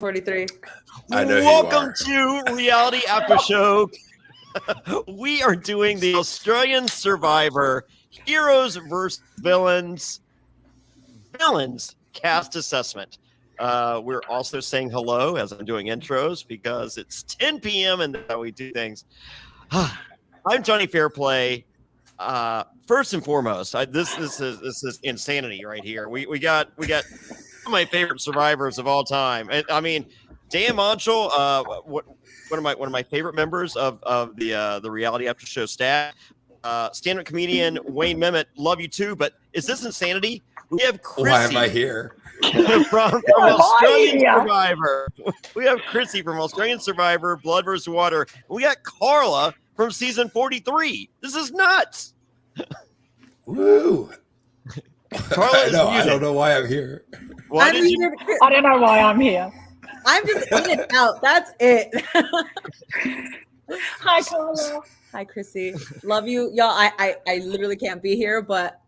43. I know Welcome to Reality After Show. We are doing the Australian Survivor Heroes versus Villains cast assessment. We're also saying hello as I'm doing intros because it's 10 p.m. and that's how we do things. I'm Jonny Fairplay. First and foremost, this is insanity right here. We got one of my favorite survivors of all time. I mean, Dan Montchal, one of my favorite members of the Reality After Show staff. Stand-up comedian Wayne Memmott, love you too. But is this insanity? We have Chrissy. Why am I here? from Australian Survivor. We have Chrissy from Australian Survivor, Blood vs. Water. We got Carla from season 43. This is nuts. Woo! Carla I don't know why I'm here. Why did you? I don't know why I'm here. I'm just in and out. That's it. Hi, Carla. Hi, Chrissy. Love you, y'all. I literally can't be here, but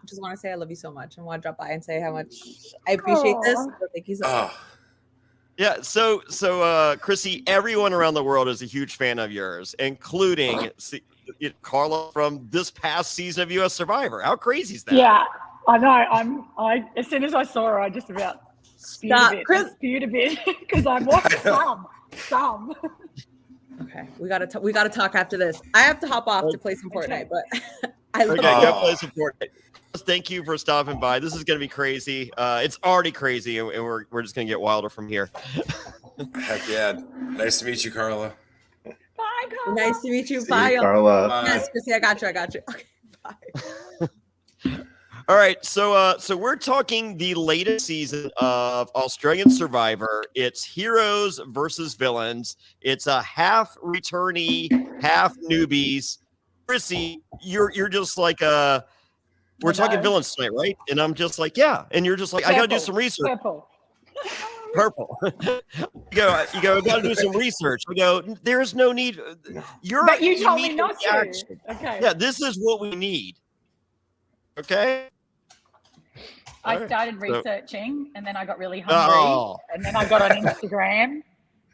just want to say I love you so much and want to drop by and say how much I appreciate this. So thank you so much. Yeah, so Chrissy, everyone around the world is a huge fan of yours, including Carla from this past season of U.S. Survivor. How crazy is that? Yeah, I know. As soon as I saw her, I just about spewed a bit because I watched some. Okay, we gotta talk after this. I have to hop off to play some Fortnite, but I love go play some Fortnite. Thank you for stopping by. This is going to be crazy. It's already crazy, and we're just going to get wilder from here. Heck yeah! Nice to meet you, Carla. Bye, Carla. Nice to meet you. See Bye, you, Carla. Bye. Yes, Chrissy, I got you. Okay, bye. All right, so we're talking the latest season of Australian Survivor. It's heroes versus villains. It's a half returnee, half newbies. Chrissy, you're just like we're talking villains tonight, right? And I'm just like, yeah. And you're just like, I gotta do some research. Purple. you go, I gotta do some research. I go, there's no need. But you told me not to. Action. Okay. Yeah, this is what we need. Okay. I started researching and then I got really hungry and then I got on Instagram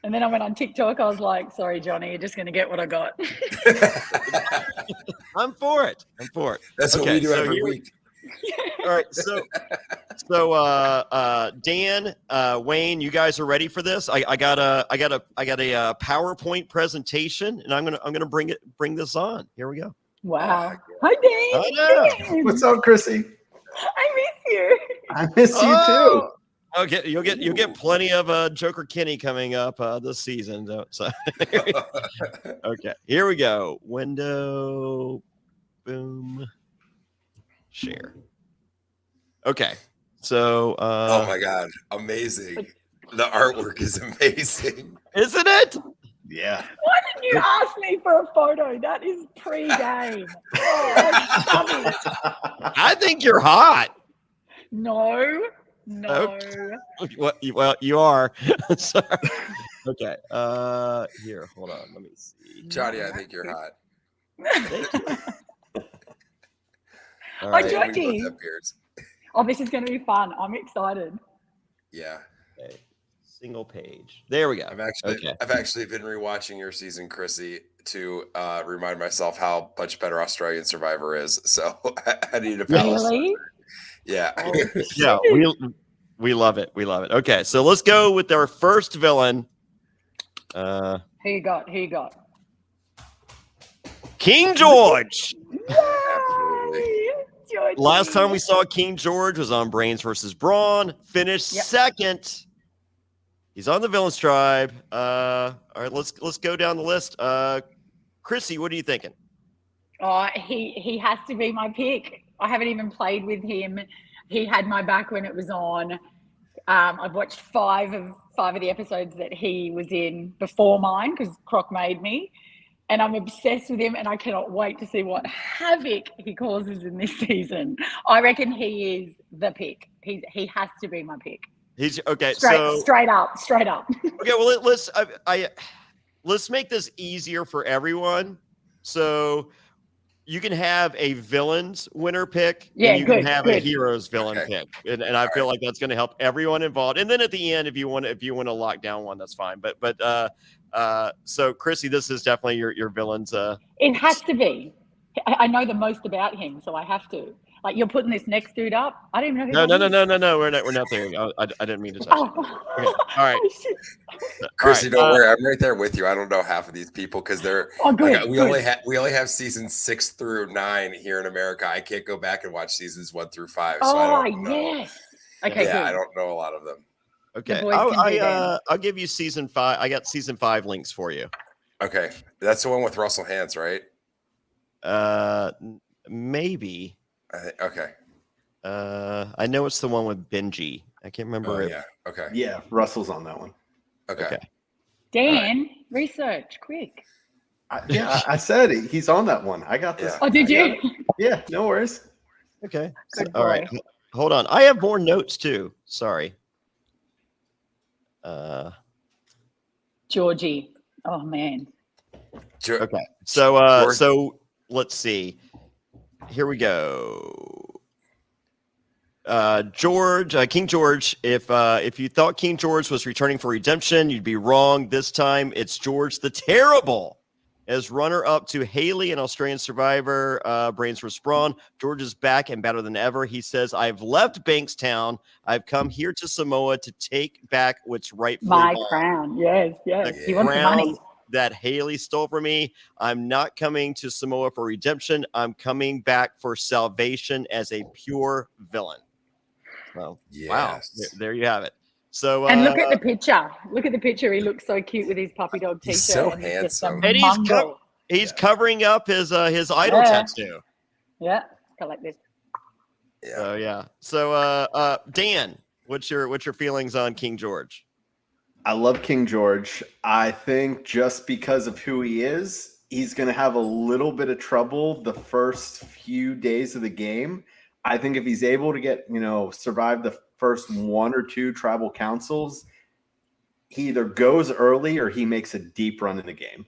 and then I went on TikTok. I was like, sorry, Jonny, you're just going to get what I got. I'm for it. That's what we do every week. All right. So Dan, Wayne, you guys are ready for this? I got a PowerPoint presentation and I'm going to bring this on. Here we go. Wow. Hi, Dan. What's up, Chrissy? I miss you. I miss you too. Okay, you'll get plenty of Joker Kenny coming up this season. So okay, here we go. Window, boom, share. Okay, so oh my god, amazing! The artwork is amazing, isn't it? Yeah. Why didn't you ask me for a photo? That is pre-game. I think you're hot. No. Well, you are. Sorry. Okay. Here, hold on. Let me see. Jonny, I think you're hot. Thank you. All Hi, right. Jonny. Oh, this is going to be fun. I'm excited. Yeah. Okay. Single page. There we go. I've actually been rewatching your season, Chrissy, to remind myself how much better Australian Survivor is. So I need a palate. Really? Yeah. Yeah, we love it. We love it. Okay, so let's go with our first villain. Who you got? King George. Absolutely. Georgie. Last time we saw King George was on Brains versus Brawn. Finished second. He's on the Villains Tribe. All right, let's go down the list. Chrissy, what are you thinking? Oh, he has to be my pick. I haven't even played with him. He had my back when it was on. I've watched five of the episodes that he was in before mine because Croc made me. And I'm obsessed with him and I cannot wait to see what havoc he causes in this season. I reckon he is the pick. He has to be my pick. He's okay. Straight up. Okay, well let's make this easier for everyone. So you can have a villain's winner pick, Yeah, and you can good, have a good. hero's villain Okay. pick, and I feel like that's going to help everyone involved. And then at the end, if you want to lock down one, that's fine. So Chrissy, this is definitely your villain's. It has to be. I know the most about him, so I have to. Like, you're putting this next dude up. I don't even know who. No. We're not there. I didn't mean to touch. Oh. Okay. All right. Oh, shit. Chrissy, All right, don't worry. I'm right there with you. I don't know half of these people because they're good, like, we only have seasons 6 through 9 here in America. I can't go back and watch seasons 1 through 5. So I don't know. Yes. Okay, Yeah, good. I don't know a lot of them. Okay. boys can do them. I'll give you season 5. I got season 5 links for you. Okay, that's the one with Russell Hantz, right? Maybe. Okay. I know it's the one with Benji. I can't remember it. Yeah. Okay. Yeah, Russell's on that one. Okay. Dan, research, quick. I said it. He's on that one. I got this. Yeah. Oh, did you? Yeah, no worries. Okay. Good All right. boy. Hold on. I have more notes too. Sorry. Georgie. Oh, man. Okay. So George- so let's see. Here we go. King George. If you thought King George was returning for redemption, you'd be wrong. This time it's George the Terrible as runner-up to Haley and Australian Survivor, Brains vs. Brawn. George is back and better than ever. He says, "I've left Bankstown. I've come here to Samoa to take back what's rightfully My mine. crown. Yes. The He wants the crown money. that Haley stole from me. I'm not coming to Samoa for redemption. I'm coming back for salvation as a pure villain." Well, wow. Yes. There you have it. So And look at the picture. Look at the picture. He looks so cute with his puppy dog t-shirt. He's so and he's just a handsome. And mongrel. he's covering up his idol Yeah. tattoo. Yeah. Go like this. Yeah. So yeah. So Dan, what's your feelings on King George? I love King George. I think just because of who he is, he's going to have a little bit of trouble the first few days of the game. I think if he's able to get, survive the first 1 or 2 tribal councils, he either goes early or he makes a deep run in the game.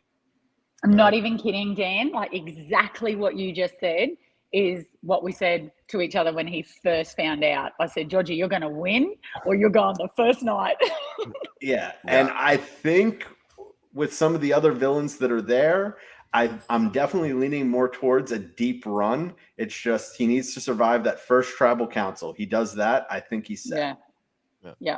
I'm not even kidding, Dan. Like, exactly what you just said is what we said to each other when he first found out. I said, "Georgie, you're going to win or you're going the first night." Yeah. And I think with some of the other villains that are there, I'm definitely leaning more towards a deep run. It's just he needs to survive that first tribal council. He does that, I think he's set. Yeah.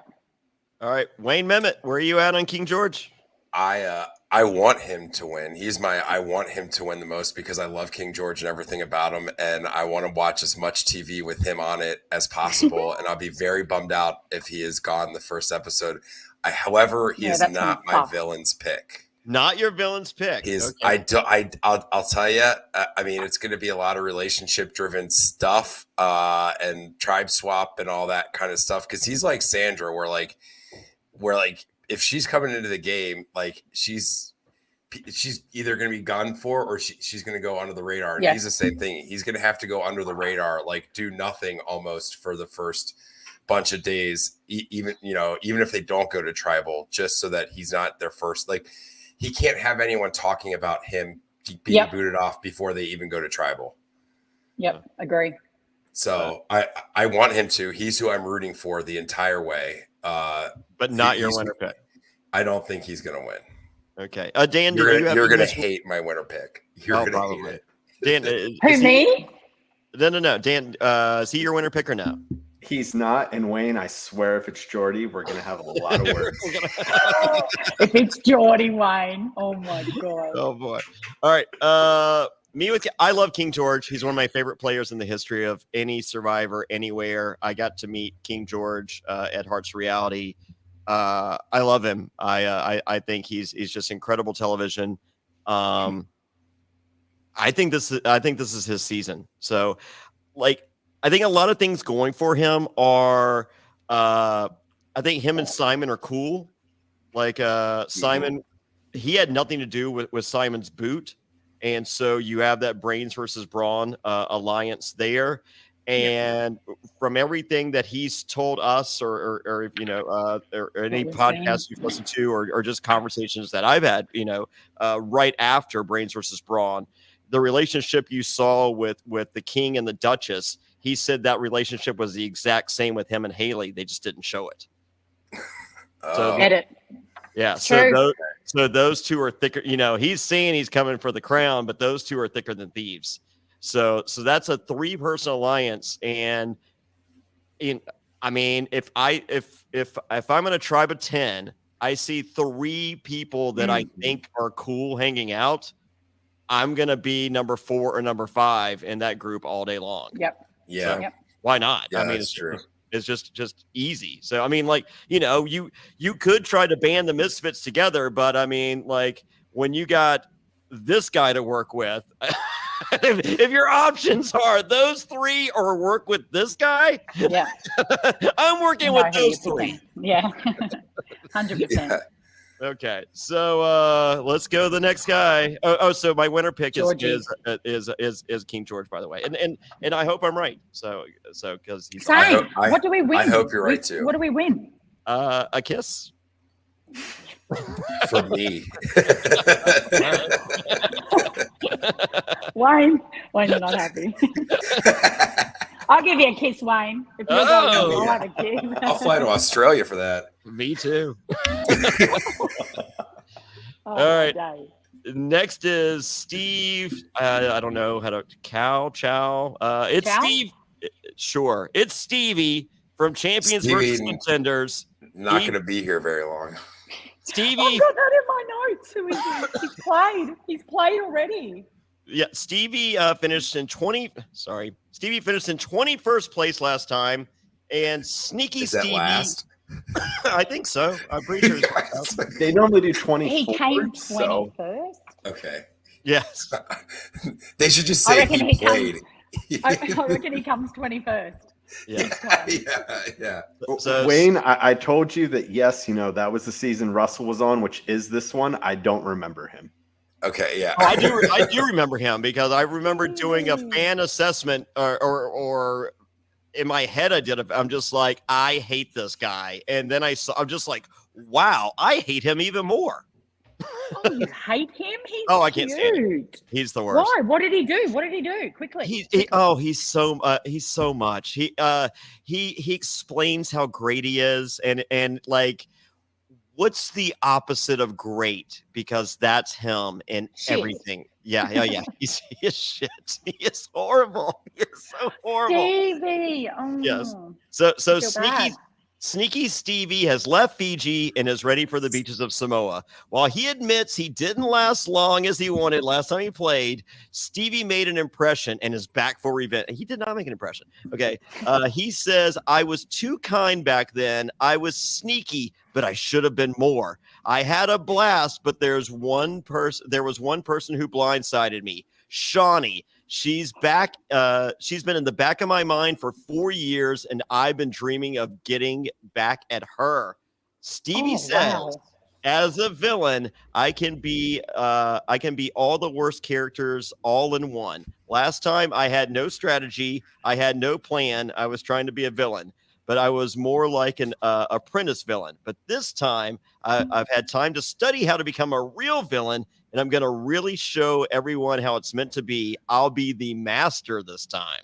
All right, Wayne Memmott, where are you at on King George? I want him to win. I want him to win the most because I love King George and everything about him, and I want to watch as much TV with him on it as possible. And I'll be very bummed out if he is gone the first episode. However, he is that's not gonna my suck. villain's pick. Not your villain's pick. I'll tell you. I mean, it's going to be a lot of relationship-driven stuff and tribe swap and all that kind of stuff. Because he's like Sandra, where if she's coming into the game, like she's either going to be gunned for or she's going to go under the radar. And he's the same thing. He's going to have to go under the radar, like do nothing almost for the first bunch of days, even if they don't go to tribal, just so that he's not their first. Like, he can't have anyone talking about him being booted off before they even go to tribal. Yep. Agree. So I want him to. He's who I'm rooting for the entire way. But not your winner pick. I don't think he's going to win. Okay. Dan, you're going to hate my winner pick. You're going to hate it. Dan, Who, me? No. Dan, is he your winner pick or no? He's not. And Wayne, I swear if it's Jordy, we're going to have a lot of words. If it's Geordie, Wayne. Oh, my God. Oh, boy. All right. Me with you. I love King George. He's one of my favorite players in the history of any Survivor anywhere. I got to meet King George at Hearts Reality. I love him. I think he's just incredible television. I think this is his season. So, I think a lot of things going for him are. I think him and Simon are cool. Simon, he had nothing to do with Simon's boot. And so you have that Brains versus Brawn alliance there. And from everything that he's told us or any podcasts you've listened to or just conversations that I've had, right after Brains versus Brawn, the relationship you saw with the king and the duchess, he said that relationship was the exact same with him and Haley. They just didn't show it. So Edit. yeah, It's so true. those two are thicker. You know, he's saying he's coming for the crown, but those two are thicker than thieves. So that's a 3-person alliance, and I mean, if I'm in a tribe of 10, I see 3 people that I think are cool hanging out. I'm gonna be number 4 or number 5 in that group all day long. Yep. Yeah. So, why not? Yeah, I mean, that's true. It's just easy. So I mean, like, you know, you could try to band the misfits together, but I mean, like, when you got this guy to work with, if your options are those 3 or work with this guy, Yeah. I'm working with those 3. Yeah. 100%. Yeah. Okay, so let's go to the next guy. So my winner pick is King George, by the way, and I hope I'm right. So because he's Same. What do we win? I hope you're right too. What do we win? a kiss. For me. Wayne, you're not happy. I'll give you a kiss, Wayne. If you're going, I'll have a kiss. I'll fly to Australia for that. Me too. All right. Next is Steve. I don't know how to Chow. It's Chow? Steve. Sure, it's Stevie from Champions Stevie, versus Contenders. Not going to be here very long. Stevie. I've got that in my notes. Who is he? He's played. He's played already. Yeah, Stevie finished in 21st place last time, and Sneaky Is that Stevie. last? I think so. I'm pretty sure. They normally do 24. He came 21st. So. Okay. Yes. They should just I say reckon he he played. I reckon he comes 21st. Yeah. Yeah. So, Wayne, I told you that, yes, you know, that was the season Russell was on, which is this one. I don't remember him. Okay. Yeah. Oh, I do remember him because I remember doing a fan assessment or in my head I'm just like, I hate this guy. And then I'm just like, wow, I hate him even more. Oh, you hate him? He's I can't stand him. cute. He's the worst. Why? What did he do? Quickly. He's so much. He explains how great he is and like what's the opposite of great, because that's him in Shit. everything. Yeah. He is shit. He is horrible. He is so horrible. Stevie. Oh. Yes. So I feel bad. Sneaky Stevie has left Fiji and is ready for the beaches of Samoa. While he admits he didn't last long as he wanted last time he played, Stevie made an impression and is back for revenge. He did not make an impression. Okay. He says, I was too kind back then. I was sneaky, but I should have been more. I had a blast, but there was one person who blindsided me. Shawnee. She's back. She's been in the back of my mind for 4 years, and I've been dreaming of getting back at her. Stevie says, as a villain, I can be all the worst characters all in one. Last time I had no strategy. I had no plan. I was trying to be a villain, but I was more like an apprentice villain. But this time I've had time to study how to become a real villain, and I'm going to really show everyone how it's meant to be. I'll be the master this time.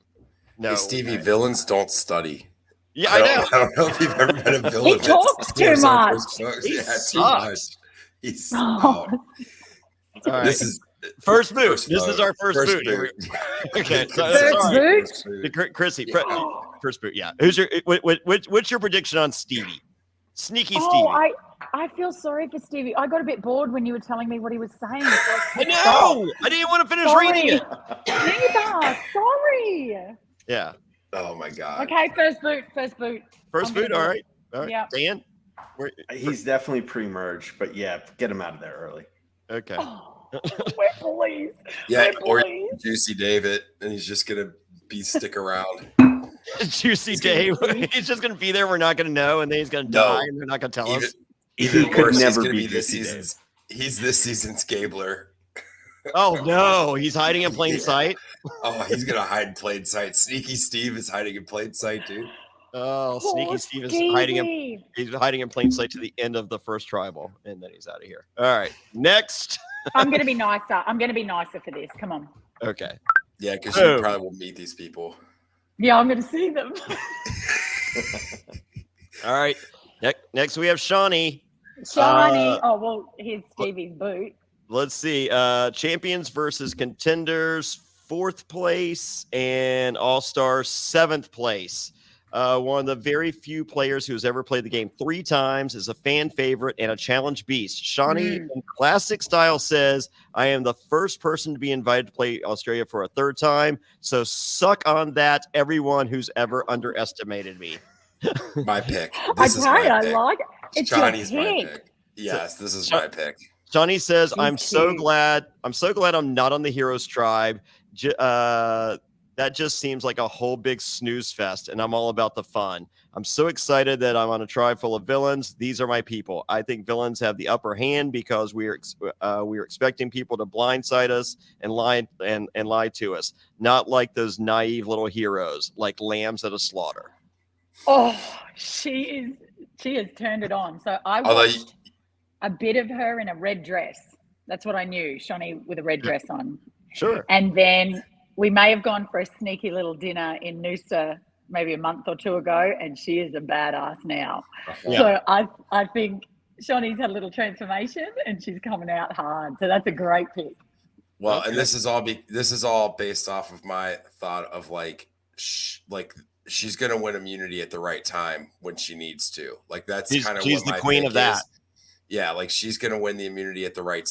No, hey, Stevie, villains don't study. Yeah, I know. I don't know if you've ever been a villain. He talks too much. Too much. He's All right. This is first boot. This is our first boot. Okay, First boot. Chrissy, first boot. Yeah. What's your prediction on Stevie? Sneaky Stevie. Oh, I feel sorry for Stevie. I got a bit bored when you were telling me what he was saying. So I know. I didn't want to finish reading it. Neither. Sorry. Yeah. Oh my God. Okay, first boot. First boot. All right. Yeah. Dan? He's definitely pre-merge, but yeah, get him out of there early. Okay. Oh, we're police. Yeah, We're or police. Juicy David, and he's just gonna stick around. Juicy Dave. He's just gonna be there. We're not gonna know, and then he's gonna die, and they're not gonna tell us. Even worse, never he's gonna be be this Juicy season's. He's this season's Gabler. Oh no, he's hiding in plain sight. Oh, he's gonna hide in plain sight. Sneaky Steve is hiding in plain sight, dude. Oh, Sneaky Poor Steve is Stevie. he's hiding in plain sight to the end of the first tribal, and then he's out of here. All right, next. I'm going to be nicer. I'm going to be nicer for this. Come on. Okay. Yeah, because you probably will meet these people. Yeah, I'm going to see them. All right. Next we have Shawnee. Shiny. Here's Stevie's boot. Let's see. Champions versus contenders, 4th place, and All-Stars, 7th place. One of the very few players who's ever played the game 3 times, is a fan favorite and a challenge beast. Shawnee, in classic style, says, I am the first person to be invited to play Australia for a 3rd time. So suck on that, everyone who's ever underestimated me. My pick. This is my pick. I like it. It's Johnny's your my pick. pick. Yes, this is my pick. Shawnee says, He's I'm so cute. glad I'm not on the Heroes tribe. That just seems like a whole big snooze fest, and I'm all about the fun. I'm so excited that I'm on a tribe full of villains. These are my people. I think villains have the upper hand because we're expecting people to blindside us and lie to us, not like those naive little heroes, like lambs at a slaughter. Oh, she has turned it on. So I watched a bit of her in a red dress. That's what I knew, Shawnee with a red dress on. Sure. And then we may have gone for a sneaky little dinner in Noosa maybe a month or 2 ago, and she is a badass now. Yeah. So I think Shawnee's had a little transformation, and she's coming out hard. So that's a great pick. Well, and this is all based off of my thought of she's gonna win immunity at the right time when she needs to. Like that's kind of she's what the my queen pick of that. is. Yeah, like she's gonna win the immunity at the right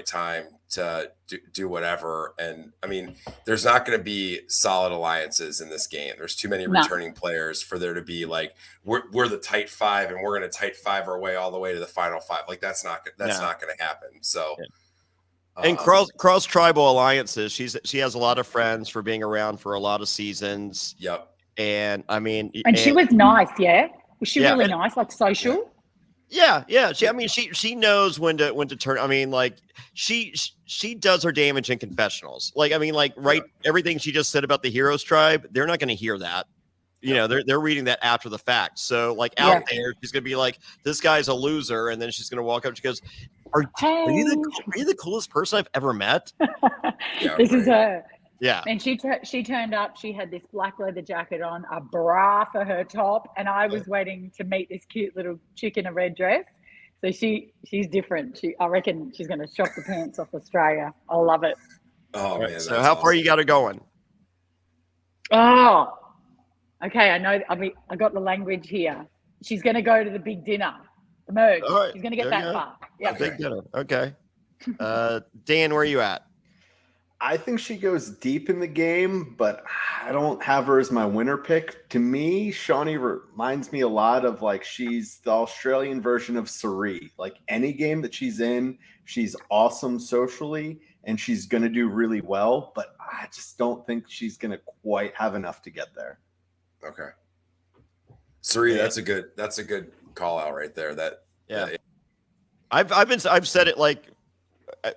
time to do whatever. And I mean, there's not gonna be solid alliances in this game. There's too many returning players for there to be like we're the tight 5 and we're gonna tight 5 our way all the way to the final 5. Like that's not gonna happen. So. Yeah. And cross tribal alliances. She has a lot of friends for being around for a lot of seasons. Yep. And I mean, and she was nice, yeah. Was she really nice, like social? Yeah. She knows when to turn. I mean, like she does her damage in confessionals. Like, I mean, like everything she just said about the Heroes tribe, they're not going to hear that. You know, they're reading that after the fact. So like out there, she's going to be like, this guy's a loser, and then she's going to walk up. She goes, Are you the coolest person I've ever met? This is her. Yeah. And she turned up. She had this black leather jacket on, a bra for her top, and I was waiting to meet this cute little chick in a red dress. So she's different. I reckon she's going to shock the pants off Australia. I love it. Oh man! So how far you got her going? Oh, okay. I know. I got the language here. She's going to go to the big dinner. The merge. Right, she's going to get that far. Yeah. Big dinner. Okay. Dan, where are you at? I think she goes deep in the game, but I don't have her as my winner pick. To me, Shawnee reminds me a lot of like she's the Australian version of Sari. Like any game that she's in, she's awesome socially and she's going to do really well, but I just don't think she's going to quite have enough to get there. Okay. Sari, that's a good call out right there. I've said it like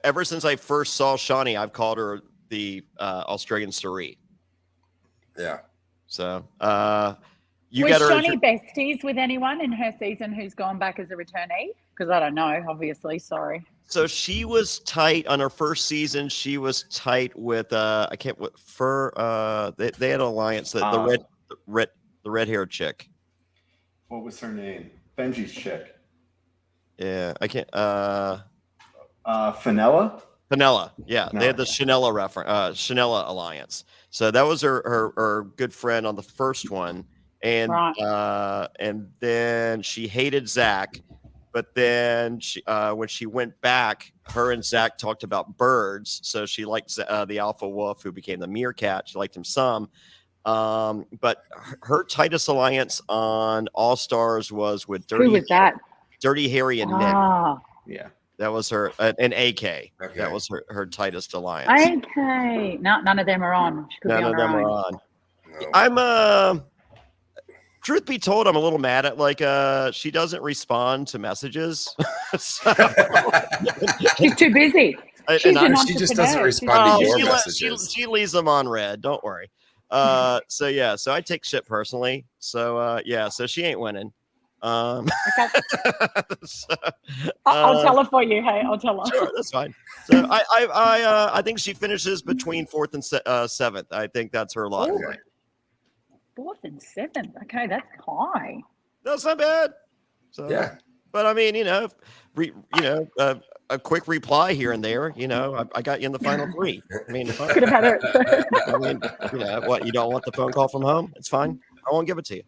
ever since I first saw Shawnee, I've called her the Australian Sari. Yeah. So was Shawnee besties with anyone in her season who's gone back as a returnee? Because I don't know, obviously. Sorry. So she was tight on her first season. She was tight with they had an alliance that the red haired chick. What was her name? Benji's chick. Yeah, I can't. Fenella? Fenella, yeah. No. They had the Chanela alliance. So that was her good friend on the first one. And and then she hated Zach. But then when she went back, her and Zach talked about birds. So she liked the alpha wolf who became the meerkat. She liked him some. But her tightest alliance on All Stars was with Dirty Harry and Nick. Yeah. That was her, an AK. Okay. That was her tightest alliance. AK. No, none of them are on. None of them are on. No. I'm, truth be told, I'm a little mad at she doesn't respond to messages. She's too busy. She just doesn't respond to your messages. She leaves them on red. Don't worry. So I take shit personally. So so she ain't winning. Okay. So, I'll tell her for you. Hey, I'll tell her. sure, that's fine. So I think she finishes between 4th and 7th. I think that's her lot. Oh. Right. 4th and 7th. Okay, that's high. That's not bad. So, Yeah. But I mean, a quick reply here and there. I got you in the final 3. I mean, Could have had it. I mean, what? You don't want the phone call from home? It's fine. I won't give it to you.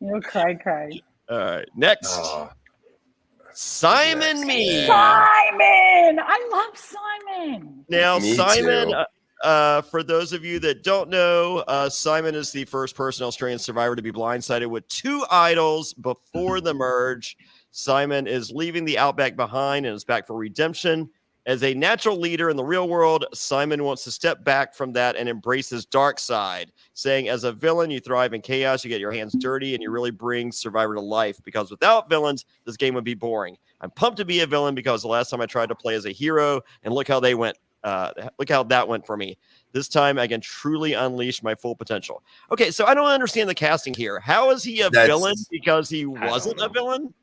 You're cray. All right. Next, Simon Me. Simon! I love Simon. Now, Me Simon, too. for those of you that don't know, Simon is the first person Australian survivor to be blindsided with 2 idols before the merge. Simon is leaving the Outback behind and is back for redemption. As a natural leader in the real world, Simon wants to step back from that and embrace his dark side, saying, as a villain, you thrive in chaos, you get your hands dirty, and you really bring Survivor to life, because without villains, this game would be boring. I'm pumped to be a villain because the last time I tried to play as a hero, and look how that went for me. This time, I can truly unleash my full potential. Okay, so I don't understand the casting here. How is he a villain because he wasn't a villain?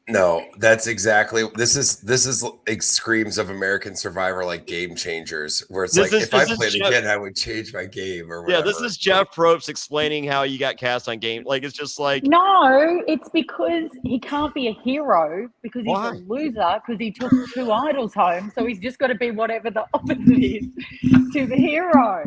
No, that's exactly this is like screams of American Survivor, like Game Changers, where it's if I played again, I would change my game or whatever. Yeah, this is Jeff Probst explaining how you got cast on game. Like, it's just like, no, it's because he can't be a hero because he's a loser because he took 2 idols home. So he's just got to be whatever the opposite is to the hero.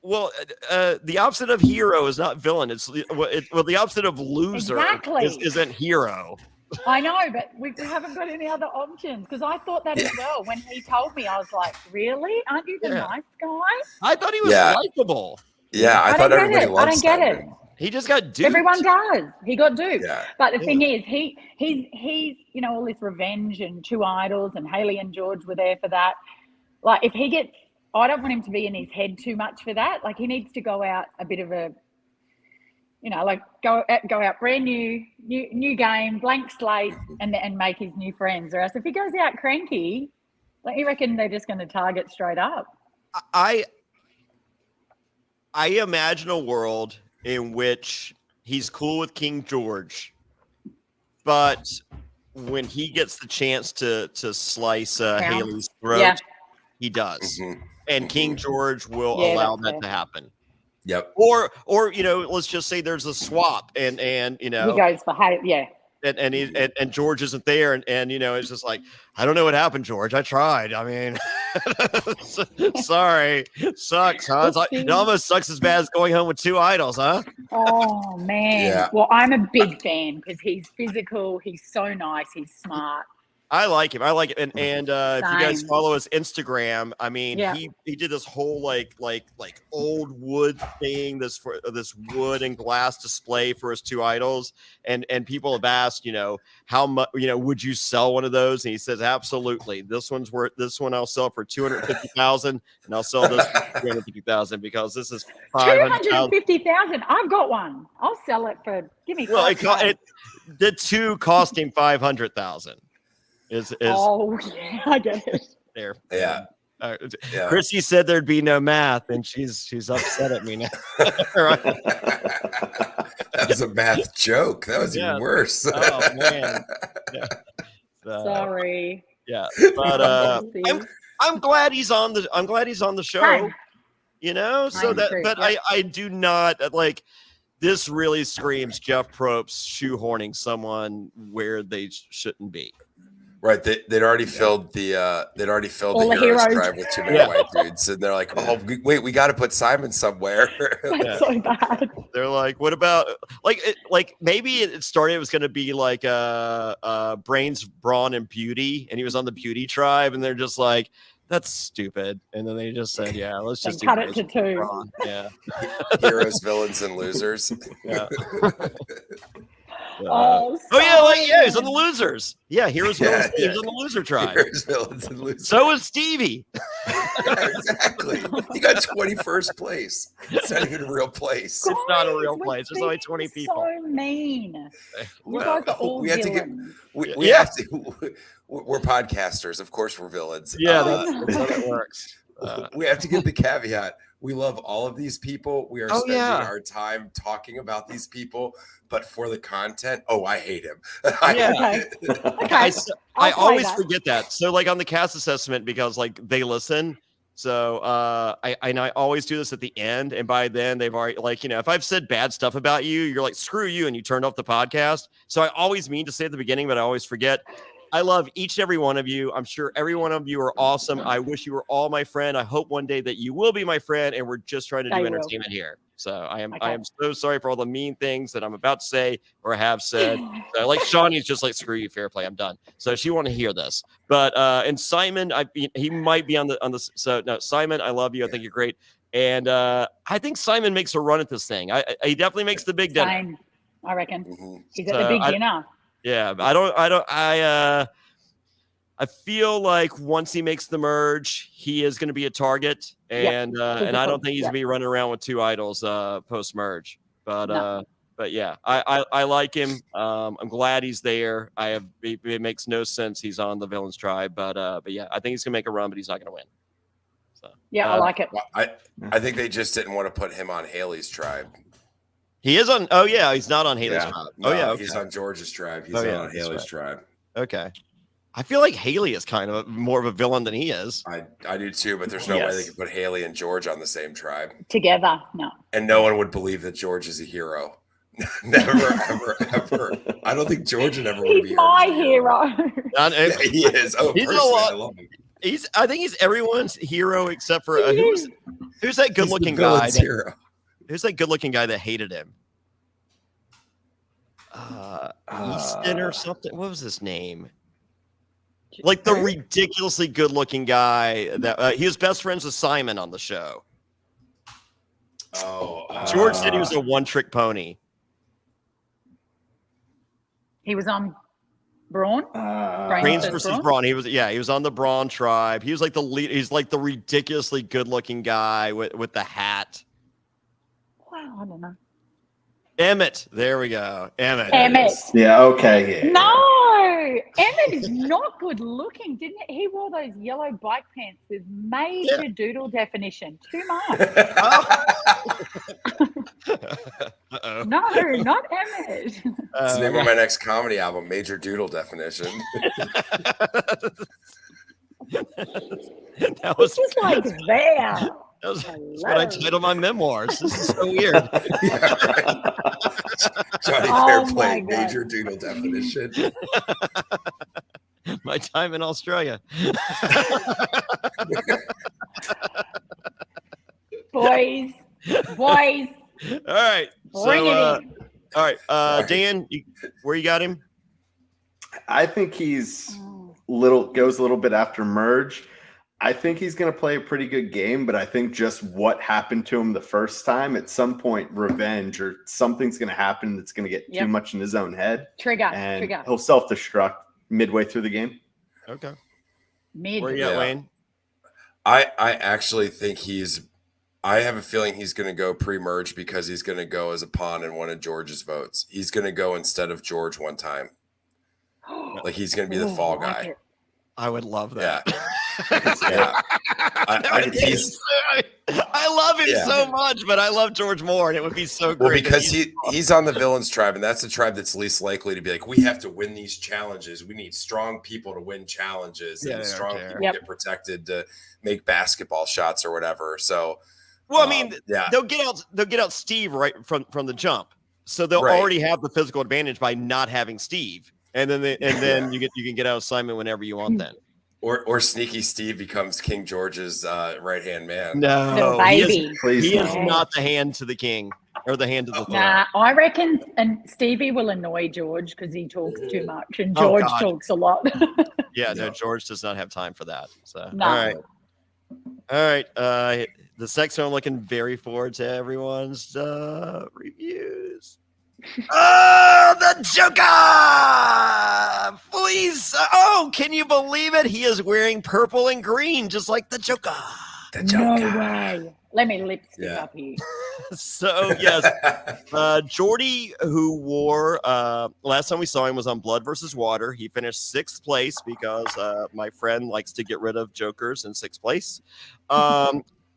Well, the opposite of hero is not villain. It's the opposite of loser isn't hero. I know, but we haven't got any other options, because I thought that as well. When he told me, I was like, really? Aren't you the nice guy? I thought he was likable. Yeah, I thought everybody loved I don't get it. He just got duped. Everyone does. He got duped. Yeah. But the thing is, he's all this revenge and 2 idols, and Haley and George were there for that. Like, if he gets, I don't want him to be in his head too much for that. Like, he needs to go out a bit of a, go out brand new game, blank slate, and make his new friends. Or else if he goes out cranky, like, you reckon they're just going to target straight up? I imagine a world in which he's cool with King George, but when he gets the chance to slice Haley's throat, he does. Mm-hmm. And King George will allow that to happen. Yep. Or let's just say there's a swap and he goes for Haley, and George isn't there, and it's just like, I don't know what happened, George. I tried. I mean, sorry, sucks, huh? It almost sucks as bad as going home with 2 idols, huh? Oh man. Yeah. Well, I'm a big fan because he's physical. He's so nice. He's smart. I like him. And if you guys follow his Instagram, I mean, he did this whole like old wood thing, this wood and glass display for his 2 idols, and people have asked, how much, would you sell one of those? And he says, absolutely. This one I'll sell for $250,000, and I'll sell this for $350,000 because this is $250,000. I've got one. I'll sell it for. Give me. Well, the 2 cost him $500,000. I get it. There. Yeah. Chrissy said there'd be no math, and she's upset at me now. That was a math joke. That was even worse. Oh man. Yeah. Sorry. Yeah, but I'm glad he's on the show. Hi. So but I do not like. This really screams Jeff Probst shoehorning someone where they shouldn't be. Right, they'd already filled the heroes drive with 2 many white dudes, and they're like, "Oh, wait, we got to put Simon somewhere." That's so bad. They're like, "What about maybe it started? It was going to be like brains, brawn, and beauty, and he was on the beauty tribe, and they're just like, that's stupid." And then they just said, "Yeah, let's just cut it to 2." Brawn. Yeah, heroes, villains, and losers. Yeah. He's on the losers. Yeah, heroes, villains, he's on the loser tribe. Heroes, villains, and losers. So is Stevie. Exactly. He got 21st place. It's not even a real place. It's not a real place. There's only 20 people. So mean. You guys are all villains. We have to. We're podcasters. Of course, we're villains. Yeah, that's how it works. We have to give the caveat. We love all of these people. We are Oh, spending yeah. our time talking about these people, but for the content, I hate him. Yeah. Okay. I I'll play always that. forget that. So like on the cast assessment, because like they listen. So I always do this at the end, and by then they've already, like, you know, if I've said bad stuff about you, you're like, screw you, and you turned off the podcast. So I always mean to say at the beginning, but I always forget. I love each and every one of you. I'm sure every one of you are awesome. I wish you were all my friend. I hope one day that you will be my friend, and we're just trying to do entertainment here. So I am so sorry for all the mean things that I'm about to say or have said. Like Shawnee's just like, screw you, Fairplay, I'm done. So she want to hear this. But and Simon, he might be on the so no, Simon, I love you. I think you're great. And I think Simon makes a run at this thing. He definitely makes the big dinner. Same, I reckon. Mhm. He's at the big dinner. Yeah, I feel like once he makes the merge, he is going to be a target, and I don't think he's going to be running around with two idols post merge. But yeah, I like him. I'm glad he's there. It makes no sense he's on the Villains tribe, but yeah, I think he's going to make a run, but he's not going to win. So Yeah, I like it. Well, I think they just didn't want to put him on Haley's tribe. He is on. Oh yeah, he's not on Haley's tribe. No, oh yeah, okay. He's on George's tribe. He's not on Haley's tribe. Okay. I feel like Haley is kind of more of a villain than he is. I do too, but there's no way they could put Haley and George on the same tribe together. No, and no one would believe that George is a hero. Never, ever, ever. I don't think George would ever want to be my hero. He is. Oh, he's I love him. I think he's everyone's hero except for who's that good-looking guy? Hero. Who's that good-looking guy that hated him? Easton or something. What was his name? Like the ridiculously good-looking guy that he was best friends with Simon on the show. George said he was a one-trick pony. He was on Braun. Brains versus Braun. He was on the Braun tribe. He was like the lead. He's like the ridiculously good-looking guy with the hat. Wow, I don't know. Memmott. There we go. Memmott. Yeah, okay. Yeah. No, Memmott is not good looking, didn't he? He wore those yellow bike pants with major doodle definition. Too much. No, not Memmott. It's the name of my next comedy album, Major Doodle Definition. That was just like there. That's what I titled my memoirs. This is so weird. Jonny Fairplay, Major Doodle Definition. My time in Australia. Boys. All right. Bring it in. All right. Dan, where you got him? I think he's goes a little bit after merge. I think he's going to play a pretty good game, but I think just what happened to him the first time, at some point, revenge or something's going to happen that's going to get too much in his own head. Trigger. He'll self-destruct midway through the game. Okay. Where you at, Wayne? I actually think I have a feeling he's going to go pre-merge because he's going to go as a pawn in one of George's votes. He's going to go instead of George one time. Like he's going to be the fall guy. I would love that. Yeah. I love him so much, but I love George more, and it would be so great. Well, because he's on the Villains tribe, and that's the tribe that's least likely to be like, we have to win these challenges. We need strong people to win challenges, and strong people get protected to make basketball shots or whatever. So, well, I mean, they'll get out Steve right from the jump, so they'll already have the physical advantage by not having Steve, and then you can get out Simon whenever you want. Then. Or Sneaky Steve becomes King George's right-hand man. No, baby. He is not the hand to the king or the hand to the throne. Nah, I reckon, and Stevie will annoy George because he talks too much, and George talks a lot. No, George does not have time for that. So, no. All right. The next one, I'm looking very forward to everyone's reviews. Oh, the Joker! Please. Can you believe it? He is wearing purple and green, just like the Joker. The Joker. No way. Let me lipstick up here. So, yes. Jordy, who wore, last time we saw him was on Blood versus Water. He finished 6th place because my friend likes to get rid of Jokers in 6th place.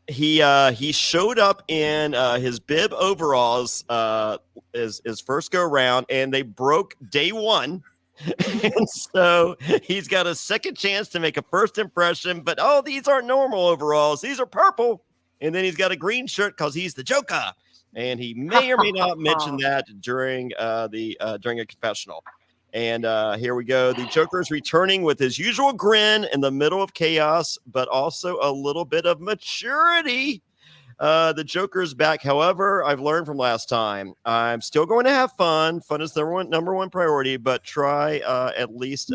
he showed up in his bib overalls his first go around, and they broke day one. And so he's got a second chance to make a first impression, but these aren't normal overalls, these are purple. And then he's got a green shirt because he's the Joker, and he may or may not mention that during a confessional. And here we go. The Joker is returning with his usual grin in the middle of chaos, but also a little bit of maturity. The Joker is back. However, I've learned from last time, I'm still going to have fun. Fun is the number one priority, but try at least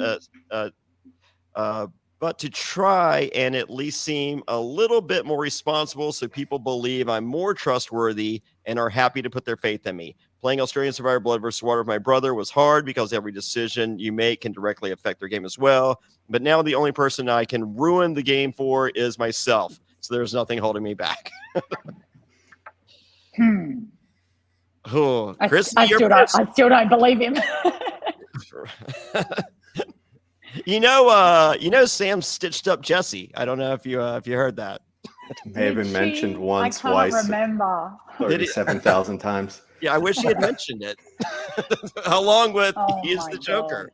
but to try and at least seem a little bit more responsible so people believe I'm more trustworthy and are happy to put their faith in me. Playing Australian Survivor Blood vs. Water with my brother was hard because every decision you make can directly affect their game as well. But now the only person I can ruin the game for is myself. So there's nothing holding me back. Oh, Chrissy, I still don't believe him. You know, Sam stitched up Jesse. I don't know if you heard that. May have been mentioned once, I can't twice, remember. 37,000 times. Yeah, I wish he had mentioned it. Along with he is the Joker.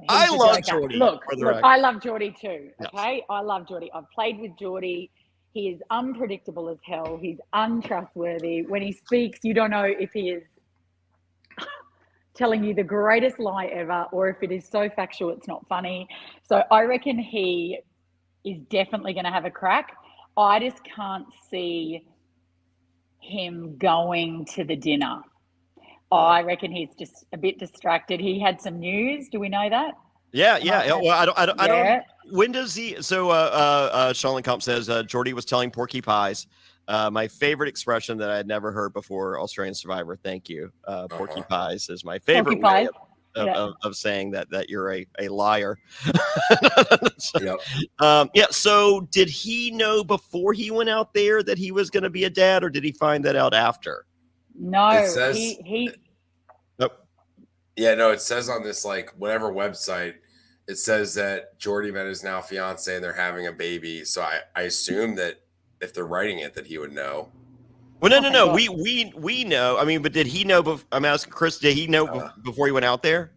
I love Geordie. Look, I love Geordie too. Okay, yes. I love Geordie. I've played with Geordie. He is unpredictable as hell. He's untrustworthy. When he speaks, you don't know if he is telling you the greatest lie ever or if it is so factual it's not funny. So I reckon he is definitely going to have a crack. I just can't see him going to the dinner. I reckon he's just a bit distracted. He had some news. Do we know that? Yeah. Well, I don't. When does he? So, Sean Comp says Geordie was telling Porky Pies. My favorite expression that I had never heard before, Australian Survivor. Thank you. Porky Pies is my favorite way of saying that you're a liar. So did he know before he went out there that he was going to be a dad, or did he find that out after? No, it says, he Nope. Yeah, no, it says on this whatever website, it says that Geordie met his now fiance and they're having a baby. So I assume that if they're writing it, that he would know. Well, no. We know. I mean, but did he know? I'm asking Chris. Did he know before he went out there?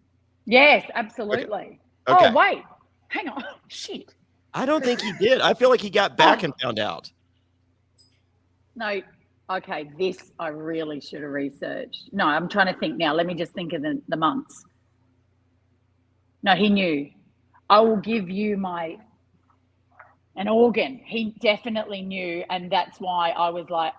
Yes, absolutely. Okay. Oh wait, hang on. Shit. I don't think he did. I feel like he got back and found out. No. Okay, this I really should have researched. No, I'm trying to think now. Let me just think of the months. No, he knew. I will give you an organ. He definitely knew, and that's why I was like,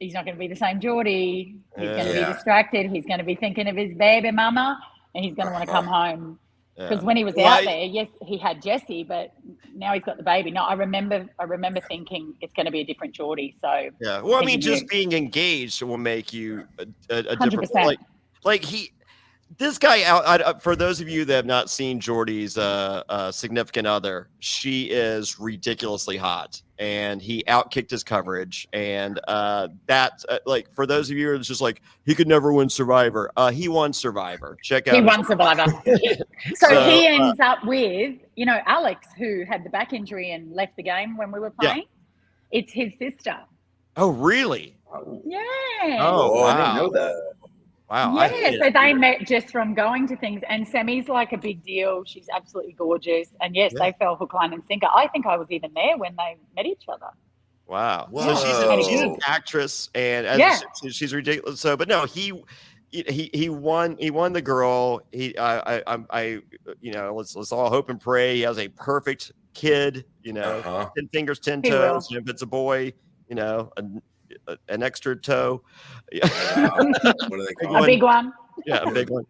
he's not going to be the same Geordie. He's going to be distracted. He's going to be thinking of his baby mama, and he's going to want to come home. Because when he was out there, yes, he had Jesse, but now he's got the baby. No, I remember thinking it's going to be a different Geordie. So yeah, well, I mean, just being engaged will make you a different. This guy out. For those of you that have not seen Geordie's significant other, she is ridiculously hot, and he outkicked his coverage. And that's for those of you who are just like, he could never win Survivor. He won Survivor. Check out. He won Survivor. So he ends up with Alex, who had the back injury and left the game when we were playing. Yeah. It's his sister. Oh, really? Yeah. Oh, wow. I didn't know that. Wow. Yeah, so they met just from going to things. And Sammy's like a big deal. She's absolutely gorgeous. And yes, they fell hook, line, and sinker. I think I was even there when they met each other. Wow. Whoa. So she's an actress, and she's ridiculous. So, but no, he won. He won the girl. Let's all hope and pray he has a perfect kid. 10 fingers, 10 toes. And if it's a boy, an extra toe. What do they call it? A big one. Yeah, a big one.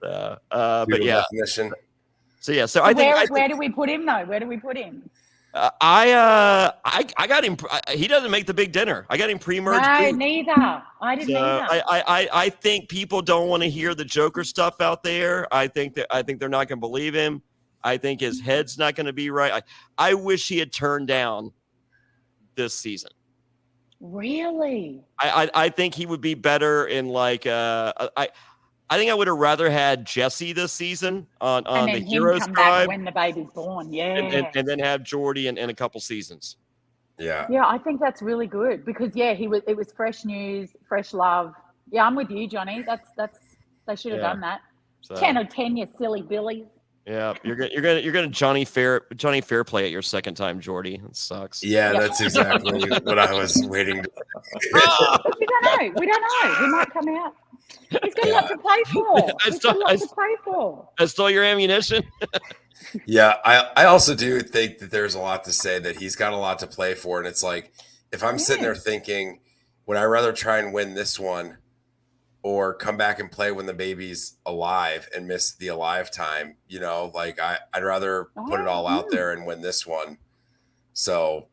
But definition. So yeah, so I think where do we put him though? Where do we put him? I got him. He doesn't make the big dinner. I got him pre-merge. No, neither. I didn't either. I think people don't want to hear the Joker stuff out there. I think they're not going to believe him. I think his head's not going to be right. I wish he had turned down this season. Really? I think he would be better in I think I would have rather had Jesse this season on the Heroes come Tribe back when the baby's born. Yeah. And then have Geordie in a couple seasons. Yeah. Yeah, I think that's really good because it was fresh news, fresh love. Yeah, I'm with you, Johnny. That's they should have done that. So, 10 or 10, you silly billies. yeah, you're gonna Jonny Fairplay at your second time, Jordy. It sucks. Yeah, Yep. that's exactly what I was waiting to. But we don't know. We don't know. He might come out. He's got a lot to play for. He's got a lot to play for. I stole your ammunition. Yeah, I also do think that there's a lot to say that he's got a lot to play for. And it's like, if I'm sitting there thinking, would I rather try and win this one or come back and play when the baby's alive and miss the alive time? You know, like I'd rather put it all out there and win this one. So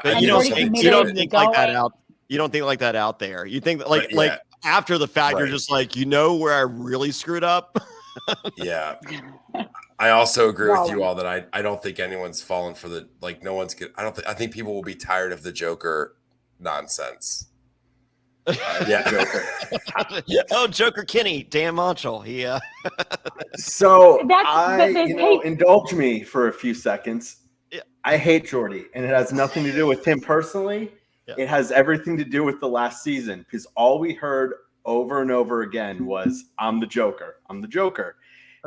you don't think like that out. You don't think like that out there. You think that like after the fact, you're just like, where I really screwed up. Yeah. I also agree with you all that I don't think anyone's fallen for the, like, no one's good. I think people will be tired of the Joker nonsense. Yeah, Joker. Oh, Joker Kenny, Dan Montchal. Yeah. So indulge me for a few seconds. Yeah. I hate Jordy, and it has nothing to do with him personally. Yeah. It has everything to do with the last season, because all we heard over and over again was, I'm the Joker. I'm the Joker.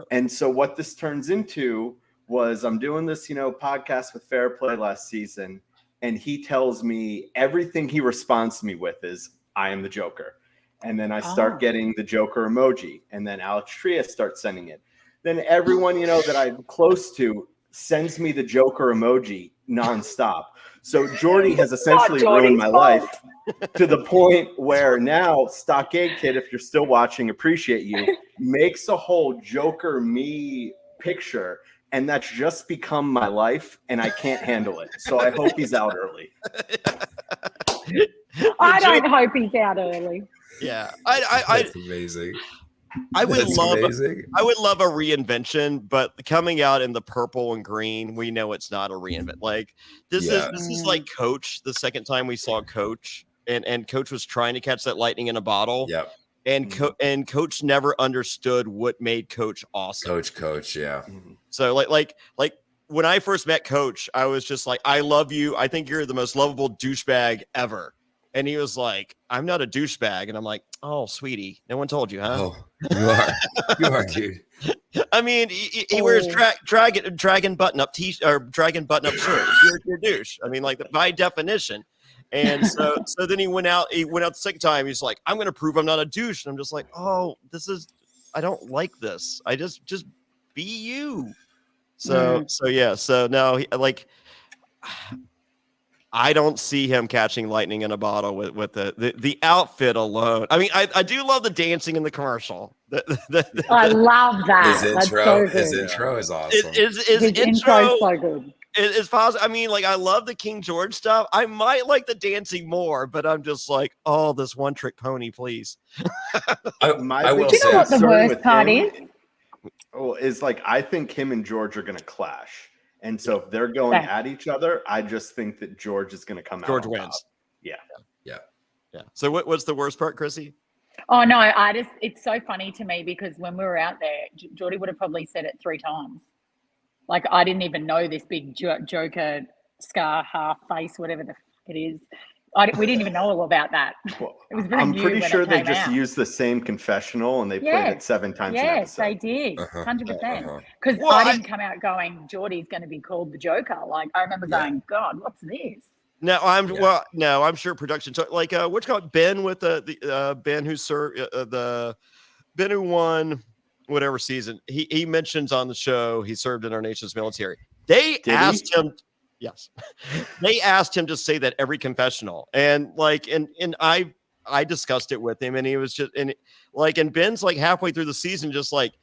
And so what this turns into was, I'm doing this, podcast with Fairplay last season, and he tells me everything he responds to me with is, I am the Joker. And then I start getting the Joker emoji, and then Alex Trias starts sending it. Then everyone, that I'm close to sends me the Joker emoji nonstop. So Jordy has essentially ruined my life to the point where now Stockade Kid, if you're still watching, appreciate you, makes a whole Joker me picture, and that's just become my life, and I can't handle it. So I hope he's out early. I don't hope he's out early. Yeah, that's amazing. I would love a reinvention, but coming out in the purple and green, we know it's not a reinvent. Like this is like Coach. The second time we saw Coach, and Coach was trying to catch that lightning in a bottle. Yep. And Coach never understood what made Coach awesome. Coach, yeah. So like when I first met Coach, I was just like, I love you. I think you're the most lovable douchebag ever. And he was like, I'm not a douchebag. And I'm like, oh, sweetie, no one told you, huh? Oh, you are. You are, dude. I mean, he wears dragon button-up dragon button-up shirt. You're a douche. I mean, like, by definition. And so then he went out the second time. He's like, I'm going to prove I'm not a douche. And I'm just like, oh, I don't like this. I just be you. So no, I don't see him catching lightning in a bottle with the outfit alone. I mean, I do love the dancing in the commercial. I love that. His intro is awesome. His intro is so good. It's possible. I mean, like, I love the King George stuff. I might like the dancing more, but I'm just like, oh, this one trick pony, please. I will say, you know what the worst part is? Oh, is like, I think him and George are going to clash. And so if they're going at each other, I just think that George is going to come out. George wins. Top. Yeah. So what's the worst part, Chrissy? Oh, no, it's so funny to me because when we were out there, Geordie would have probably said it 3 times. Like, I didn't even know this big Joker scar, half face, whatever the fuck it is. We didn't even know all about that. Well, it was very I'm new pretty sure they just out. used the same confessional and they played it 7 times. Yes, they did, 100%. Because I didn't come out going, Geordie's going to be called the Joker. Like, I remember going, God, what's this? No, I'm sure production. So, like, what's called Ben with the Ben who served Ben who won whatever season. He mentions on the show he served in our nation's military. They asked him. Yes, they asked him to say that every confessional, and I discussed it with him, and he was just and Ben's like halfway through the season, just like,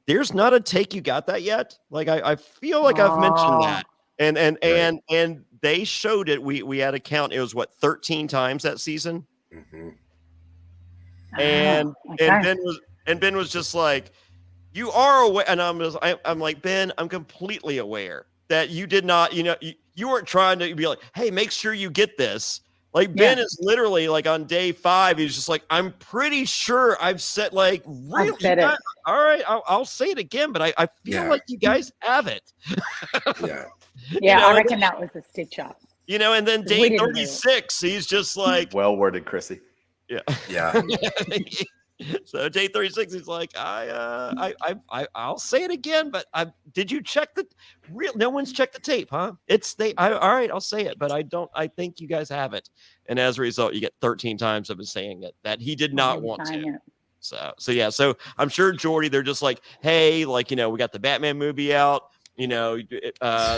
there's not a take you got that yet. Like I feel like I've mentioned that, and they showed it. We had a count. It was 13 times that season, and Ben was just like, you are aware, and I'm like, Ben, I'm completely aware that you did not, you weren't trying to be like, hey, make sure you get this. Like, Ben is literally like on day 5, he's just like, I'm pretty sure I've said, like, really? I've said it. All right, I'll say it again, but I feel like you guys have it. Yeah, I reckon that was a stitch up. You know, and then We day didn't do it. 36, he's just like, Well worded, Chrissy. yeah. Yeah. So day 36, he's like, I'll say it again, but did you check the real? No one's checked the tape, huh? All right, I'll say it, but I think you guys have it. And as a result, you get 13 times of him saying it that he did not want to. So yeah, so I'm sure Jordy, they're just like, hey, like, you know, we got the Batman movie out, you know,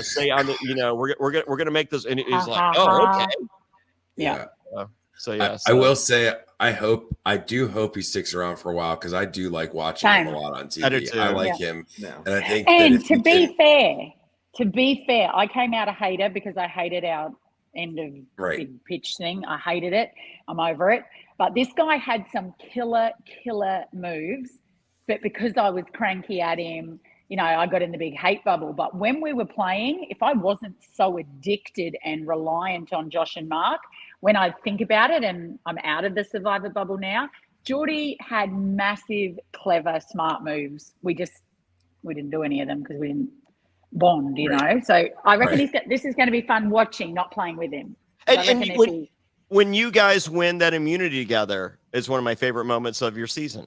say on the, you know, we're gonna make this, and he's like, oh, okay, Yeah. so yeah, I will say I do hope he sticks around for a while because I do like watching him a lot on TV. I do too. I like him, No. and I think. And to be fair, I came out a hater because I hated our end of big pitch thing. I hated it. I'm over it. But this guy had some killer moves. But because I was cranky at him, you know, I got in the big hate bubble. But when we were playing, if I wasn't so addicted and reliant on Josh and Mark, when I think about it, and I'm out of the Survivor bubble now, Geordie had massive, clever, smart moves. We didn't do any of them because we didn't bond, you know. So I reckon this is going to be fun watching, not playing with him. And when you guys win that immunity together is one of my favorite moments of your season.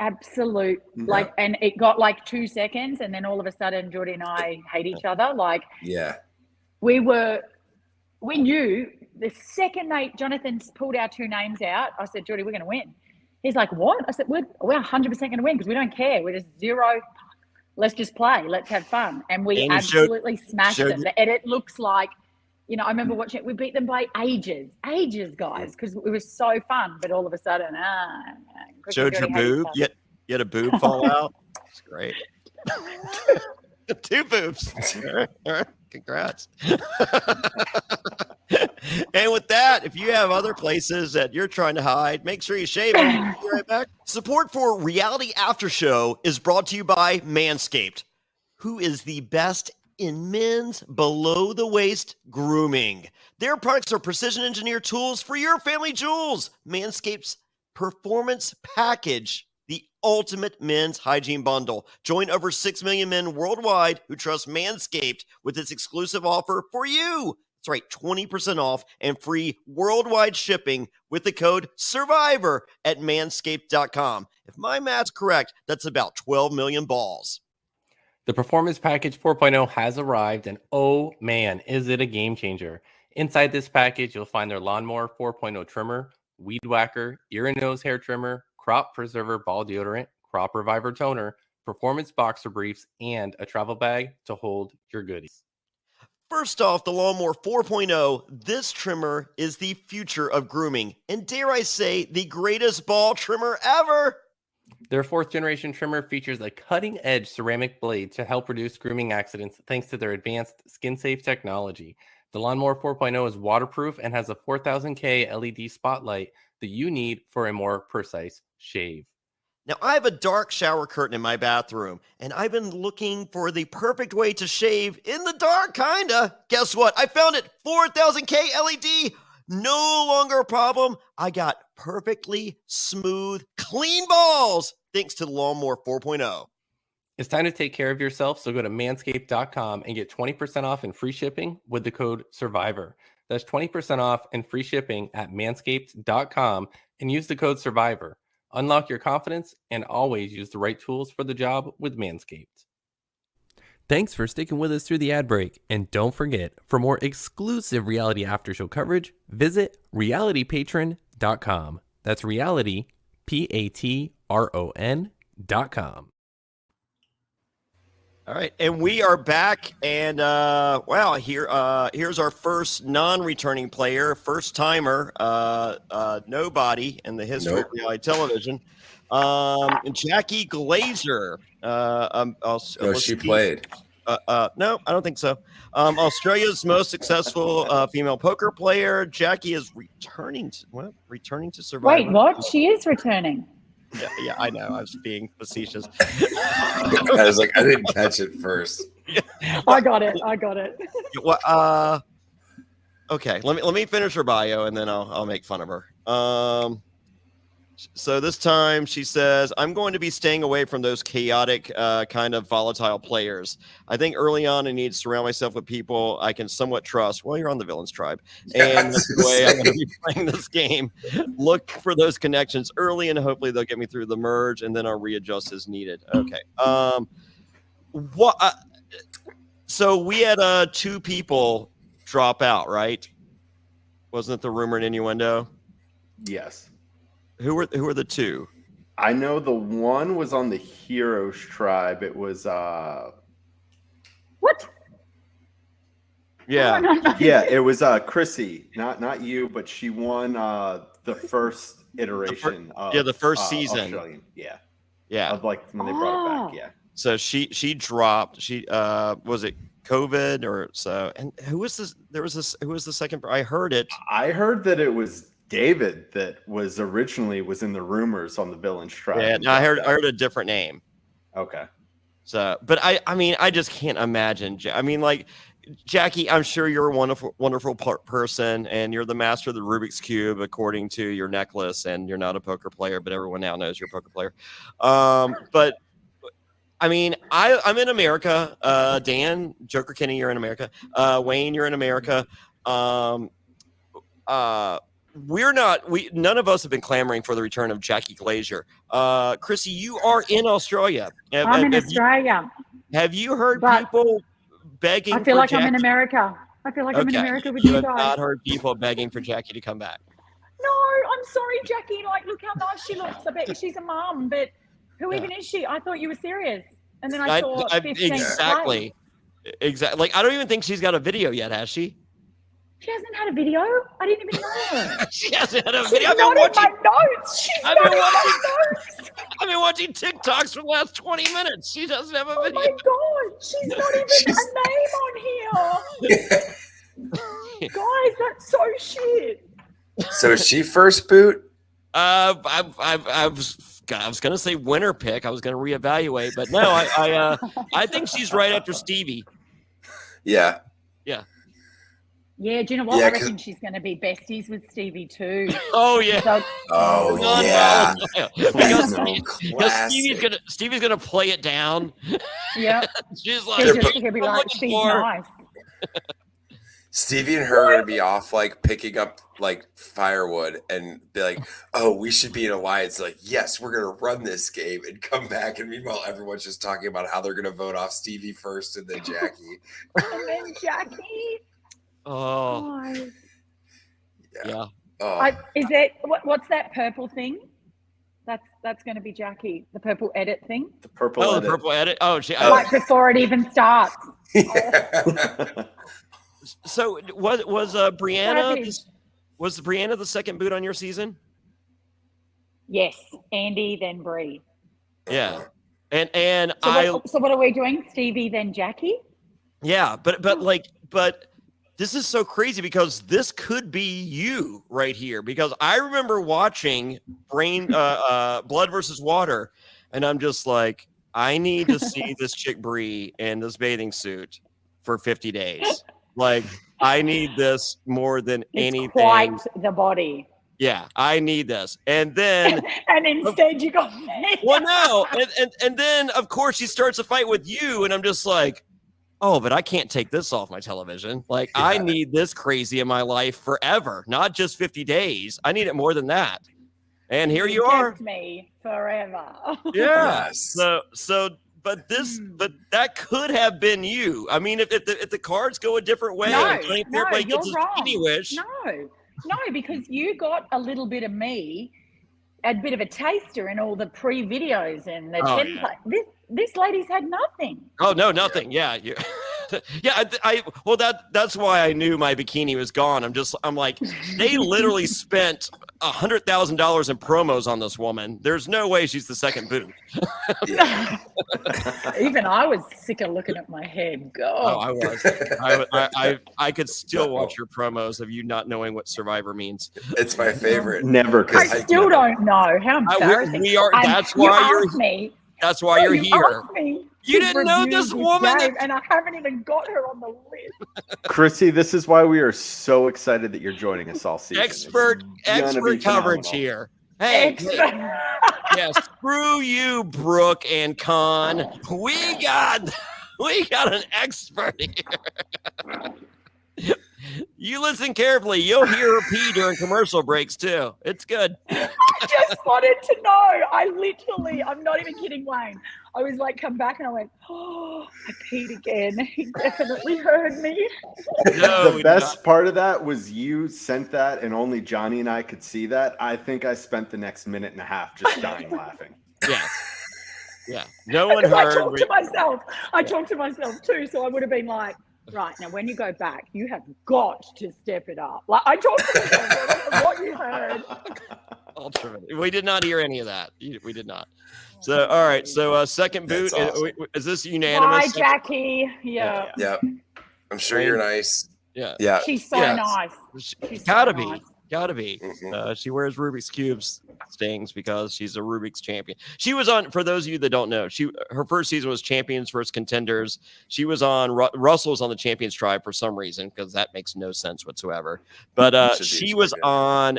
Absolute. Like, and it got like 2 seconds, and then all of a sudden Geordie and I hate each other. Like, we knew the second Jonathan pulled our 2 names out, I said, Geordie, we're going to win. He's like, what? I said, we're 100% going to win because we don't care. We're just zero. Let's just play. Let's have fun. And we absolutely smashed them. The edit looks like, you know, I remember watching it. We beat them by ages, guys, because it was so fun. But all of a sudden, showed your boob. You had a boob fall out. It's great. 2 boobs. Congrats. And with that, if you have other places that you're trying to hide, make sure you shave them. Be right back. Support for Reality After Show is brought to you by Manscaped, who is the best in men's below-the-waist grooming. Their products are precision-engineered tools for your family jewels. Manscaped's Performance Package, the ultimate men's hygiene bundle. Join over 6 million men worldwide who trust Manscaped with this exclusive offer for you. That's right, 20% off and free worldwide shipping with the code SURVIVOR at manscaped.com. If my math's correct, that's about 12 million balls. The Performance Package 4.0 has arrived, and oh man, is it a game changer. Inside this package, you'll find their Lawnmower 4.0 trimmer, Weed Whacker, ear and nose hair trimmer, Crop Preserver ball deodorant, Crop Reviver toner, Performance boxer briefs, and a travel bag to hold your goodies. First off, the Lawnmower 4.0, this trimmer is the future of grooming, and dare I say, the greatest ball trimmer ever. Their 4th generation trimmer features a cutting-edge ceramic blade to help reduce grooming accidents thanks to their advanced skin-safe technology. The Lawnmower 4.0 is waterproof and has a 4000K LED spotlight that you need for a more precise shave. Now, I have a dark shower curtain in my bathroom, and I've been looking for the perfect way to shave in the dark, kinda. Guess what? I found it, 4000K LED. No longer a problem. I got perfectly smooth, clean balls thanks to the Lawnmower 4.0. It's time to take care of yourself, so go to manscaped.com and get 20% off and free shipping with the code SURVIVOR. That's 20% off and free shipping at manscaped.com and use the code SURVIVOR. Unlock your confidence and always use the right tools for the job with Manscaped. Thanks for sticking with us through the ad break. And don't forget, for more exclusive Reality After Show coverage, visit realitypatron.com. That's reality, Patron.com. All right, and we are back, and here's our first non-returning player, first timer, nobody in the history of reality television, Jackie Glazer. She played. No, I don't think so. Australia's most successful female poker player. Jackie is returning to Survivor. Wait, what? She is returning. Yeah, I know. I was being facetious. I was like, I didn't catch it first. I got it. Well, okay. Let me finish her bio, and then I'll make fun of her. So this time she says, I'm going to be staying away from those chaotic, kind of volatile players. I think early on I need to surround myself with people I can somewhat trust. Well, you're on the Villains tribe. And that's the way I'm going to be playing this game. Look for those connections early, and hopefully they'll get me through the merge, and then I'll readjust as needed. Okay. So we had 2 people drop out, right? Wasn't it the rumor and innuendo? Yes. Who were the 2? I know the one was on the Heroes tribe. It was What? Yeah. No. yeah, it was Chrissy, not you, but she won the first iteration of the first season. Australian. Yeah. Yeah. Of like when they brought it back. Yeah. So she dropped. She was it COVID or so? And who was this? Who was the second? I heard it. I heard that it was David that was originally in the rumors on the Villains tribe. Yeah, no, I heard a different name. Okay. So, but I mean, I just can't imagine. I mean, like Jackie, I'm sure you're a wonderful person, and you're the master of the Rubik's Cube, according to your necklace. And you're not a poker player, but everyone now knows you're a poker player. But I mean, I'm in America. Dan, Joker Kenny, you're in America. Wayne, you're in America. None of us have been clamoring for the return of Jackie Glazier. Chrissy, you are in Australia. I'm in Australia. Have you heard But people begging? I feel for like Jackie? I'm in America. I feel like I'm in America with You you have guys. not heard people begging for Jackie to come back. No, I'm sorry, Jackie. Like, look how nice she looks. I bet she's a mum, but who even is she? I thought you were serious. And then I saw 15 exactly. Like, I don't even think she's got a video yet, has she? She hasn't had a video. I didn't even know. She hasn't had a She's video. not in my notes. She's not in my notes. I've been watching TikToks for the last 20 minutes. She doesn't have a Oh video. my god, she's not even a name on here. Guys, that's so shit. So is she first boot? I was gonna say winner pick. I was gonna reevaluate, but no, I think she's right after Stevie. Yeah. Yeah, do you know what? Yeah, I reckon she's going to be besties with Stevie too. Oh yeah. So, Oh yeah. Because Classic. Stevie's gonna play it down. yeah, She's like, he'll be like, she's nice. Stevie and her are gonna be off like picking up like firewood and be like, oh, we should be in alliance. Like, yes, we're gonna run this game and come back. And meanwhile, everyone's just talking about how they're gonna vote off Stevie first and then Jackie. And then Jackie. oh Yeah. yeah. Oh, Is it what's that purple thing? That's going to be Jackie. The purple edit thing. The purple Oh, edit. the purple edit. Oh, Right before it even starts. yeah. So was Brianna? Savage. Was Brianna the second boot on your season? Yes, Andy, then Bree. Yeah, and So what are we doing? Stevie, then Jackie. yeah, but this is so crazy because this could be you right here, because I remember watching Blood versus Water, and I'm just like, I need to see this chick Bree in this bathing suit for 50 days. Like, I need this more than anything. Quite the body. Yeah, I need this. And then And instead you got me. well, no, and then of course she starts a fight with you, and I'm just like, oh, but I can't take this off my television. Like, Yeah. I need this crazy in my life forever, not just 50 days. I need it more than that. And here you are. Kept me forever. Yeah. Yes. So, but that could have been you. I mean, if the cards go a different way, and Jonny Fairplay you're gets his wrong. bikini wish. No, because you got a little bit of me, a bit of a taster in all the pre-videos and the template. This lady's had nothing. Oh no, nothing. Yeah, yeah. Well, that's why I knew my bikini was gone. I'm like, they literally spent $100,000 in promos on this woman. There's no way she's the second boot. Even I was sick of looking at my head. God. Oh, I was. I could still watch your promos of you not knowing what Survivor means. It's my favorite. Never could. I still don't know. How embarrassing. We are. And That's why you're. asked me. That's why you're here. Asked me You to didn't know review this woman. game, and I haven't even got her on the list. Chrissy, this is why we are so excited that you're joining us all season. Expert It's gonna be coverage phenomenal. here. Hey, yeah, screw you, Brooke and Con. We got an expert here. You listen carefully. You'll hear her pee during commercial breaks too. It's good. I just wanted to know. I'm not even kidding, Wayne. I was like, come back, and I went, oh, I peed again. He definitely heard me. No, The best part of that was you sent that, and only Johnny and I could see that. I think I spent the next minute and a half just dying laughing. Yeah. Yeah. No one heard. I talked to myself. I talked to myself too, so I would have been like, right, now when you go back, you have got to step it up. Like, I talked to myself. I don't know what you heard. Ultra. We did not hear any of that. We did not. So, all right. So, second boot. Awesome. Is this unanimous? Bye, Jackie. Yeah. Yeah. I'm sure you're nice. Yeah. Yeah. She's so nice. She's Gotta so be. nice. Gotta be. Mm-hmm. She wears Rubik's Cubes stings because she's a Rubik's champion. She was on, for those of you that don't know, her first season was Champions vs. Contenders. She was on, Russell was on the Champions Tribe for some reason, because that makes no sense whatsoever. But she was on,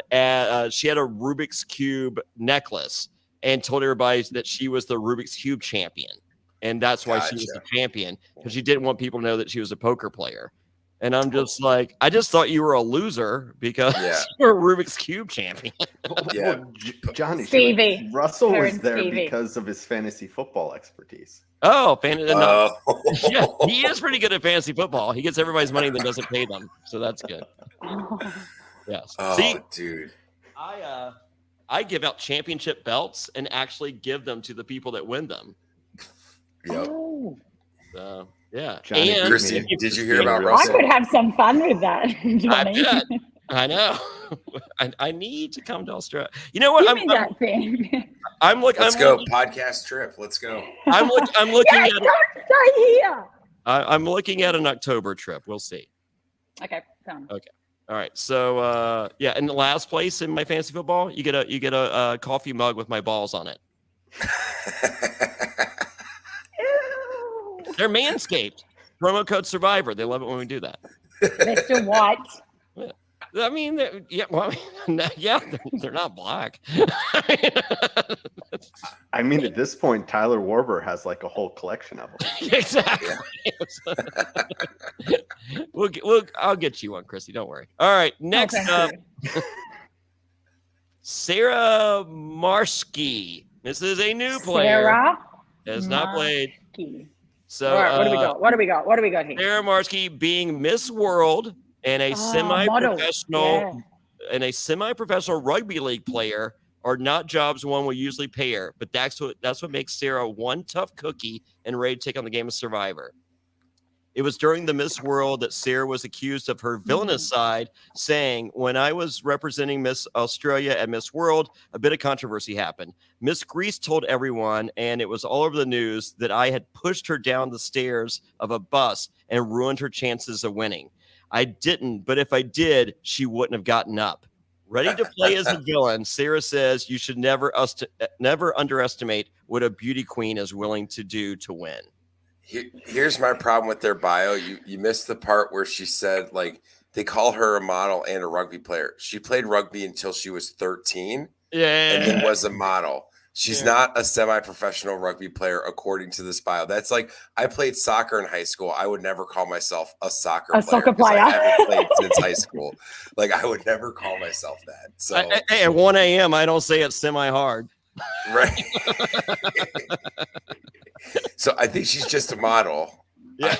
she had a Rubik's Cube necklace and told everybody that she was the Rubik's Cube champion. And that's why she was the champion, because she didn't want people to know that she was a poker player. And I'm just like, I just thought you were a loser because you're a Rubik's Cube champion. Yeah. Johnny, Stevie. Russell was Parent there Stevie. because of his fantasy football expertise. Oh, Yeah. he is pretty good at fantasy football. He gets everybody's money and then doesn't pay them. So that's good. Yes. Oh, See, dude. I give out championship belts and actually give them to the people that win them. Yep. Oh, So, yeah. Johnny, And Chrissy, did you hear about I Russell? could have some fun with that, I Johnny. bet. I know. I need to come to Australia. You know what? Give me that thing. Let's go. Podcast trip. Let's go. I'm looking Yes, at. don't stay here. I'm looking at an October trip. We'll see. Okay, done. Okay. All right. So in the last place in my fantasy football, you get a coffee mug with my balls on it. Ew. They're Manscaped. Promo code Survivor. They love it when we do that. They're still white. I mean, they're not black. I mean, at this point, Tyler Warber has like a whole collection of them. Exactly. I'll get you one, Chrissy. Don't worry. All right. Next up, Sarah Marski. This is a new player. Sarah Has not played. So all right, what do we got? What do we got here? Sarah Marski being Miss World and a semi-professional rugby league player are not jobs one will usually pay her, but that's what makes Sarah one tough cookie and ready to take on the game of Survivor. It was during the Miss World that Sarah was accused of her villainous side, saying, when I was representing Miss Australia at Miss World, a bit of controversy happened. Miss Grease told everyone, and it was all over the news, that I had pushed her down the stairs of a bus and ruined her chances of winning. I didn't, but if I did, she wouldn't have gotten up. Ready to play as a villain, Sarah says you should never underestimate what a beauty queen is willing to do to win. Here's my problem with their bio. You missed the part where she said, like, they call her a model and a rugby player. She played rugby until she was 13 and then was a model. She's not a semi-professional rugby player, according to this bio. That's like, I played soccer in high school. I would never call myself a soccer player. I haven't played since high school. Like, I would never call myself that. So at 1 a.m., I don't say it's semi-hard. Right. So I think she's just a model. Yeah.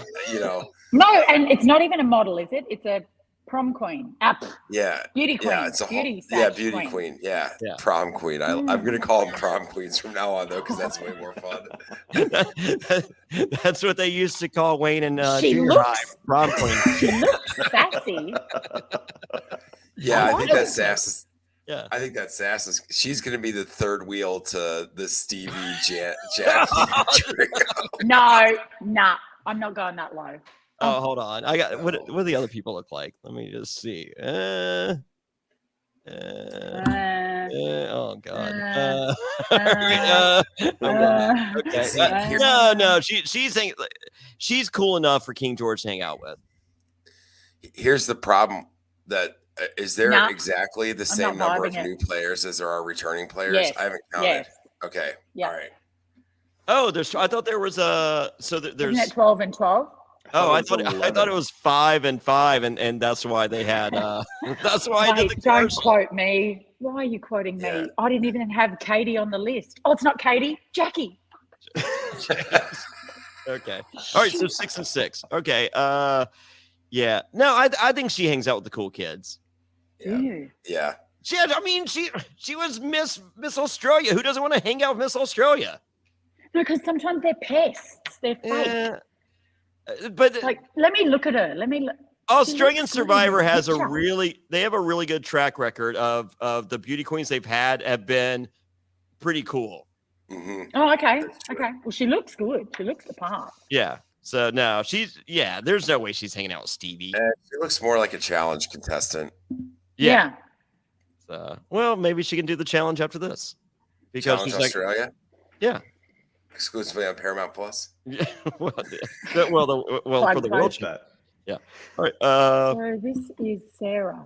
No, and it's not even a model, is it? It's a prom queen. Beauty queen. Yeah, it's a beauty queen. Yeah, prom queen. I'm gonna call them prom queens from now on though, because that's way more fun. That's what they used to call Wayne and junior high, prom queen. She looks sassy. Yeah, I think that sass is. Yeah, I think that sass is. She's gonna be the third wheel to the Stevie Jack. No, I'm not going that low. Oh, hold on. I got what do the other people look like? Let me just see. Oh God. Okay. No. She's cool enough for King George to hang out with. Here's the problem that Is there Nah, exactly the I'm same not number of vibing it. new players as there are returning players? Yes. I haven't counted. Yes. Okay. Yeah. All right. Oh, I thought there was a. So there's. Isn't it 12 and 12? Oh, I it was thought 11. it was 5 and 5, and that's why they had. That's why I did the Wait, don't commercial. quote me. Why are you quoting me? Yeah. I didn't even have Katie on the list. Oh, it's not Katie. Jackie. Okay. All right. So 6 and 6. Okay. Yeah. No, I think she hangs out with the cool kids. Yeah. Ew. Yeah. I mean, she was Miss Australia. Who doesn't want to hang out with Miss Australia? No, because sometimes they're pests. They're fake. But Like, let me look at her. Let me look. Australian looks good in Survivor the has picture. they have a really good track record of the beauty queens they've had have been pretty cool. Mm-hmm. Oh, okay. That's true. Okay. Well, she looks good. She looks the part. Yeah. So no, there's no way she's hanging out with Stevie. She looks more like a challenge contestant. Yeah. So, well, maybe she can do the challenge after this. Because Challenge she's like, Australia? yeah. Exclusively on Paramount Plus? Yeah. Well, for the world. Watch that. Yeah. All right. So this is Sarah.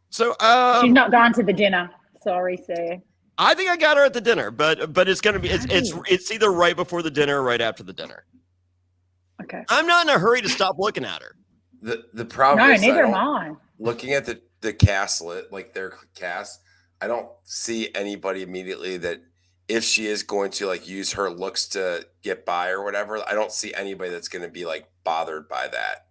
So She's not going to the dinner. Sorry, Sarah. I think I got her at the dinner, but it's gonna be it's either right before the dinner or right after the dinner. Okay. I'm not in a hurry to stop looking at her. The problem No, is neither am I. looking at the cast like their cast, I don't see anybody immediately that if she is going to like use her looks to get by or whatever, I don't see anybody that's going to be like bothered by that.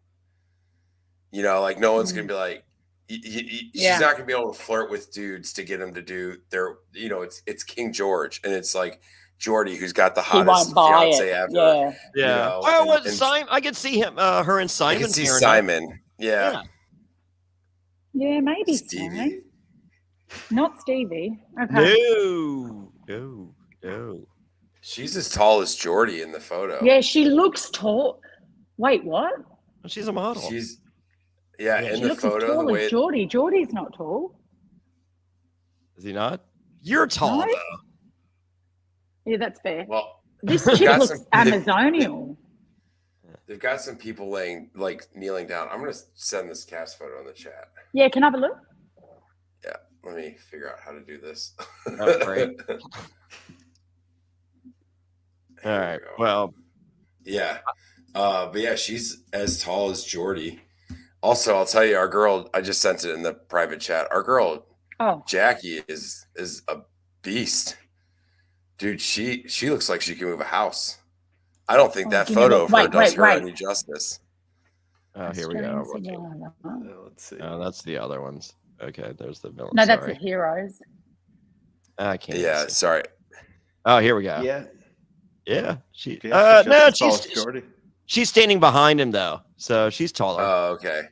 You know, like no one's going to be like, she's not going to be able to flirt with dudes to get them to do their, you know, it's King George and it's like Jordy who's got the hottest fiance ever. Yeah. Yeah. You know, Oh, Simon? I could see him, her and Simon. I can see pairing up. Simon. Yeah. Yeah, maybe Stevie. Simon. Not Stevie. Okay. No. She's as tall as Jordy in the photo. Yeah, she looks tall. Wait, what? She's a model. She's Yeah, in She the looks as photo. The tall way as Geordie. Geordie's not tall. Is he not? You're tall, No. though. Yeah, that's fair. well, This they've chick got looks some- Amazonial. they've got some people kneeling down. I'm gonna send this cast photo in the chat. Yeah, can I have a look? Yeah, let me figure out how to do this. Oh, great. Here All we right. go. Well, Yeah. But yeah, she's as tall as Jordy. Also, I'll tell you, our girl, I just sent it in the private chat. Our girl, Oh, Jackie, is a beast. Dude, she looks like she can move a house. I don't think that give me a photo look. of her Wait, does her wait. any justice. here we go. Australian Survivor. Let's see. Oh, that's the other ones. Okay, there's the villain. No, that's Sorry. the heroes. I can't. Yeah, see. sorry. Oh, here we go. Yeah. She. Yeah, she's No, as tall as Jordy. she's standing behind him though, so she's taller. Oh, okay.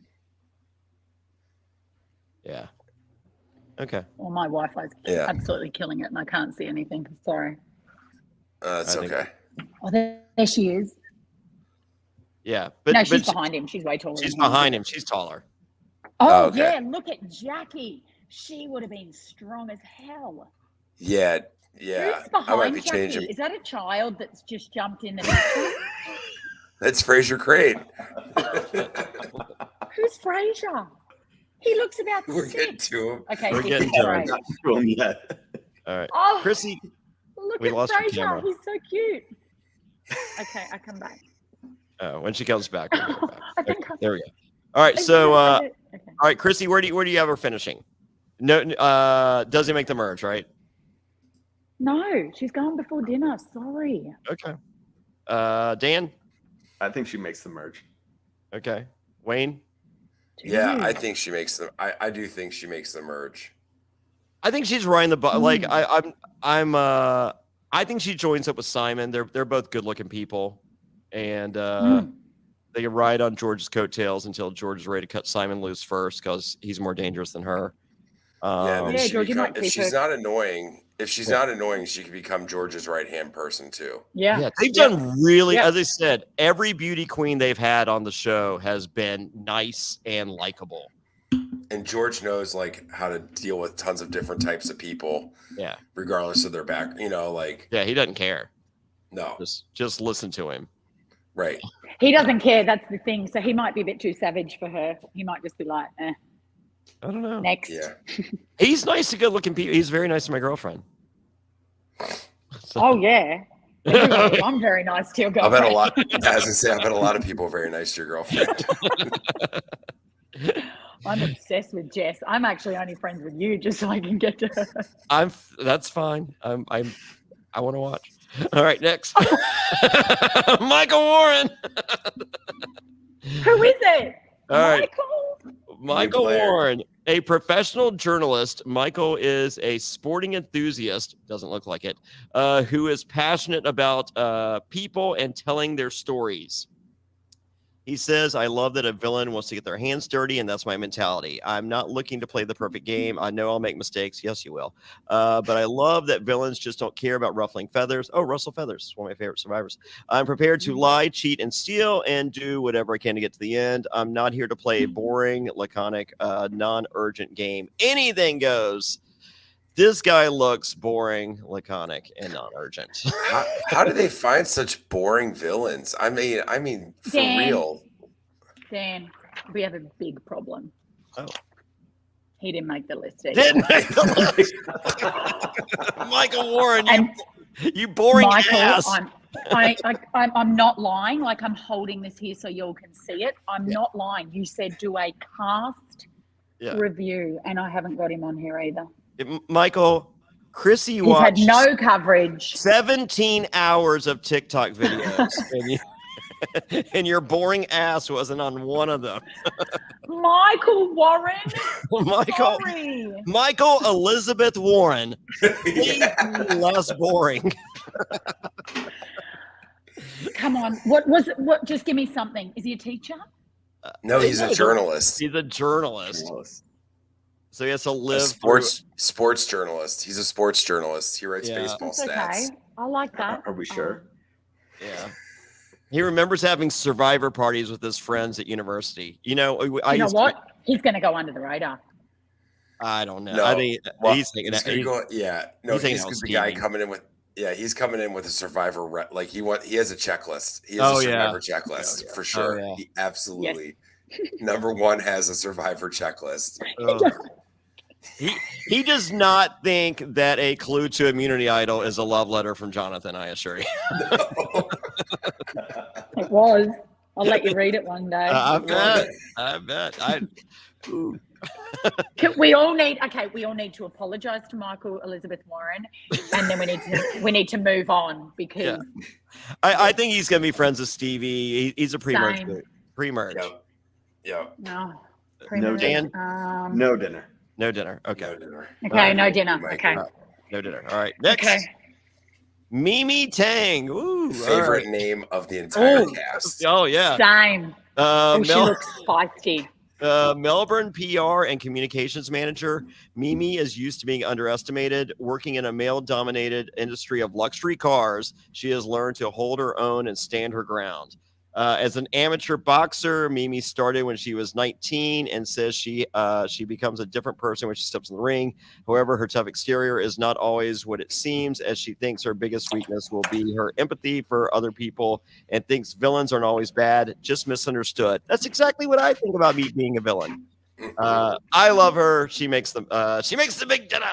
Yeah. Okay. Well, my Wi-Fi's Yeah. absolutely killing it, and I can't see anything. Sorry. That's I think- okay. Oh, there she is. Yeah, but No, she's but behind him. She's way taller. she's than him. behind him. She's taller. Oh, Okay. yeah. Look at Jackie. She would have been strong as hell. Yeah. Who's I might behind be Jackie? changing. Is that a child that's just jumped in the picture? That's Fraser Crane. Who's Fraser? He looks about We're getting 6. to him. Okay, We're this getting is to him. great. Not to him yet. All right, Oh, Chrissy. look we at lost your Fraser. camera. He's so cute. Okay, I come back. When she comes back, we'll go back. I think Okay, there we go. All right, I so did- okay. all right, Chrissy, where do you have her finishing? No, doesn't make the merge, right? No, she's gone before dinner. Sorry. Okay. Dan. I think she makes the merge. Okay. Wayne. Yeah, I Dude. think she makes the. I do think she makes the merge. I think she's riding the like I think she joins up with Simon. They're both good looking people, and they can ride on George's coattails until George is ready to cut Simon loose first because he's more dangerous than her. Yeah, and then Yeah, she George, you might if keep she's her. not annoying, she could become George's right hand person too. Yeah. They've done really, Yeah. as I said, every beauty queen they've had on the show has been nice and likable. And George knows like how to deal with tons of different types of people. Yeah. Regardless of their back, like Yeah, he doesn't care. no, Just listen to him. right. He doesn't care. That's the thing. So he might be a bit too savage for her. He might just be like, eh. I don't know. Next. Yeah. He's nice to good-looking people. He's very nice to my girlfriend. So- Oh yeah. Everybody, I'm very nice to your I bet girlfriend. a lot. As I say, I bet a lot of people are very nice to your girlfriend. I'm obsessed with Jess. I'm actually only friends with you just so I can get to her. That's fine. I want to watch. All right, next. Michael Warren. Who is it? All right. Michael? Michael Warren, a professional journalist. Michael is a sporting enthusiast, doesn't look like it, who is passionate about people and telling their stories. He says, I love that a villain wants to get their hands dirty, and that's my mentality. I'm not looking to play the perfect game. I know I'll make mistakes. Yes, you will. But I love that villains just don't care about ruffling feathers. Oh, Russell Feathers, one of my favorite survivors. I'm prepared to lie, cheat, and steal, and do whatever I can to get to the end. I'm not here to play a boring, laconic, non-urgent game. Anything goes. This guy looks boring, laconic, and non-urgent. How do they find such boring villains? I mean, for real. Dan, we have a big problem. Oh. He didn't make the list. Didn't make the list. Michael Warren, you boring Michael, ass. I'm not lying. Like, I'm holding this here so y'all can see it. I'm not lying. You said do a cast review, and I haven't got him on here either. Michael, Chrissy He's watched had no coverage. 17 hours of TikTok videos, and your boring ass wasn't on one of them. Michael Warren. Michael Elizabeth Warren. Please be less boring. Come on. What was it? What? Just give me something. Is he a teacher? No, he's a journalist. He's a journalist. So he has to live sports journalist. He's a sports journalist. He writes baseball That's stats. okay. I like that. Are we sure? Yeah. He remembers having survivor parties with his friends at university. You know what? He's going to go under the radar. I don't know. No. I think he's thinking he's the guy coming in with. Yeah, he's coming in with a survivor. He has a checklist. He has a survivor checklist for sure. Oh, yeah. He absolutely number one has a survivor checklist. He does not think that a clue to Immunity Idol is a love letter from Jonathan, I assure you. It was. I'll let you read it one day. I bet. We all need to apologize to Michael Elizabeth Warren, and then we need to move on because I think he's gonna be friends with Stevie. He's a pre-merge. Pre-merge. Yeah. No. No Dan. No dinner. No dinner. Okay. No dinner. Okay. No dinner. Okay. No dinner. All right. Next. Okay. Mimi Tang. Ooh, favorite name of the entire cast. Oh yeah. Same. She looks feisty. Melbourne PR and communications manager. Mimi is used to being underestimated. Working in a male-dominated industry of luxury cars, she has learned to hold her own and stand her ground. As an amateur boxer, Mimi started when she was 19 and says she becomes a different person when she steps in the ring. However, her tough exterior is not always what it seems, as she thinks her biggest weakness will be her empathy for other people and thinks villains aren't always bad, just misunderstood. That's exactly what I think about me being a villain. I love her. She makes the big dinner.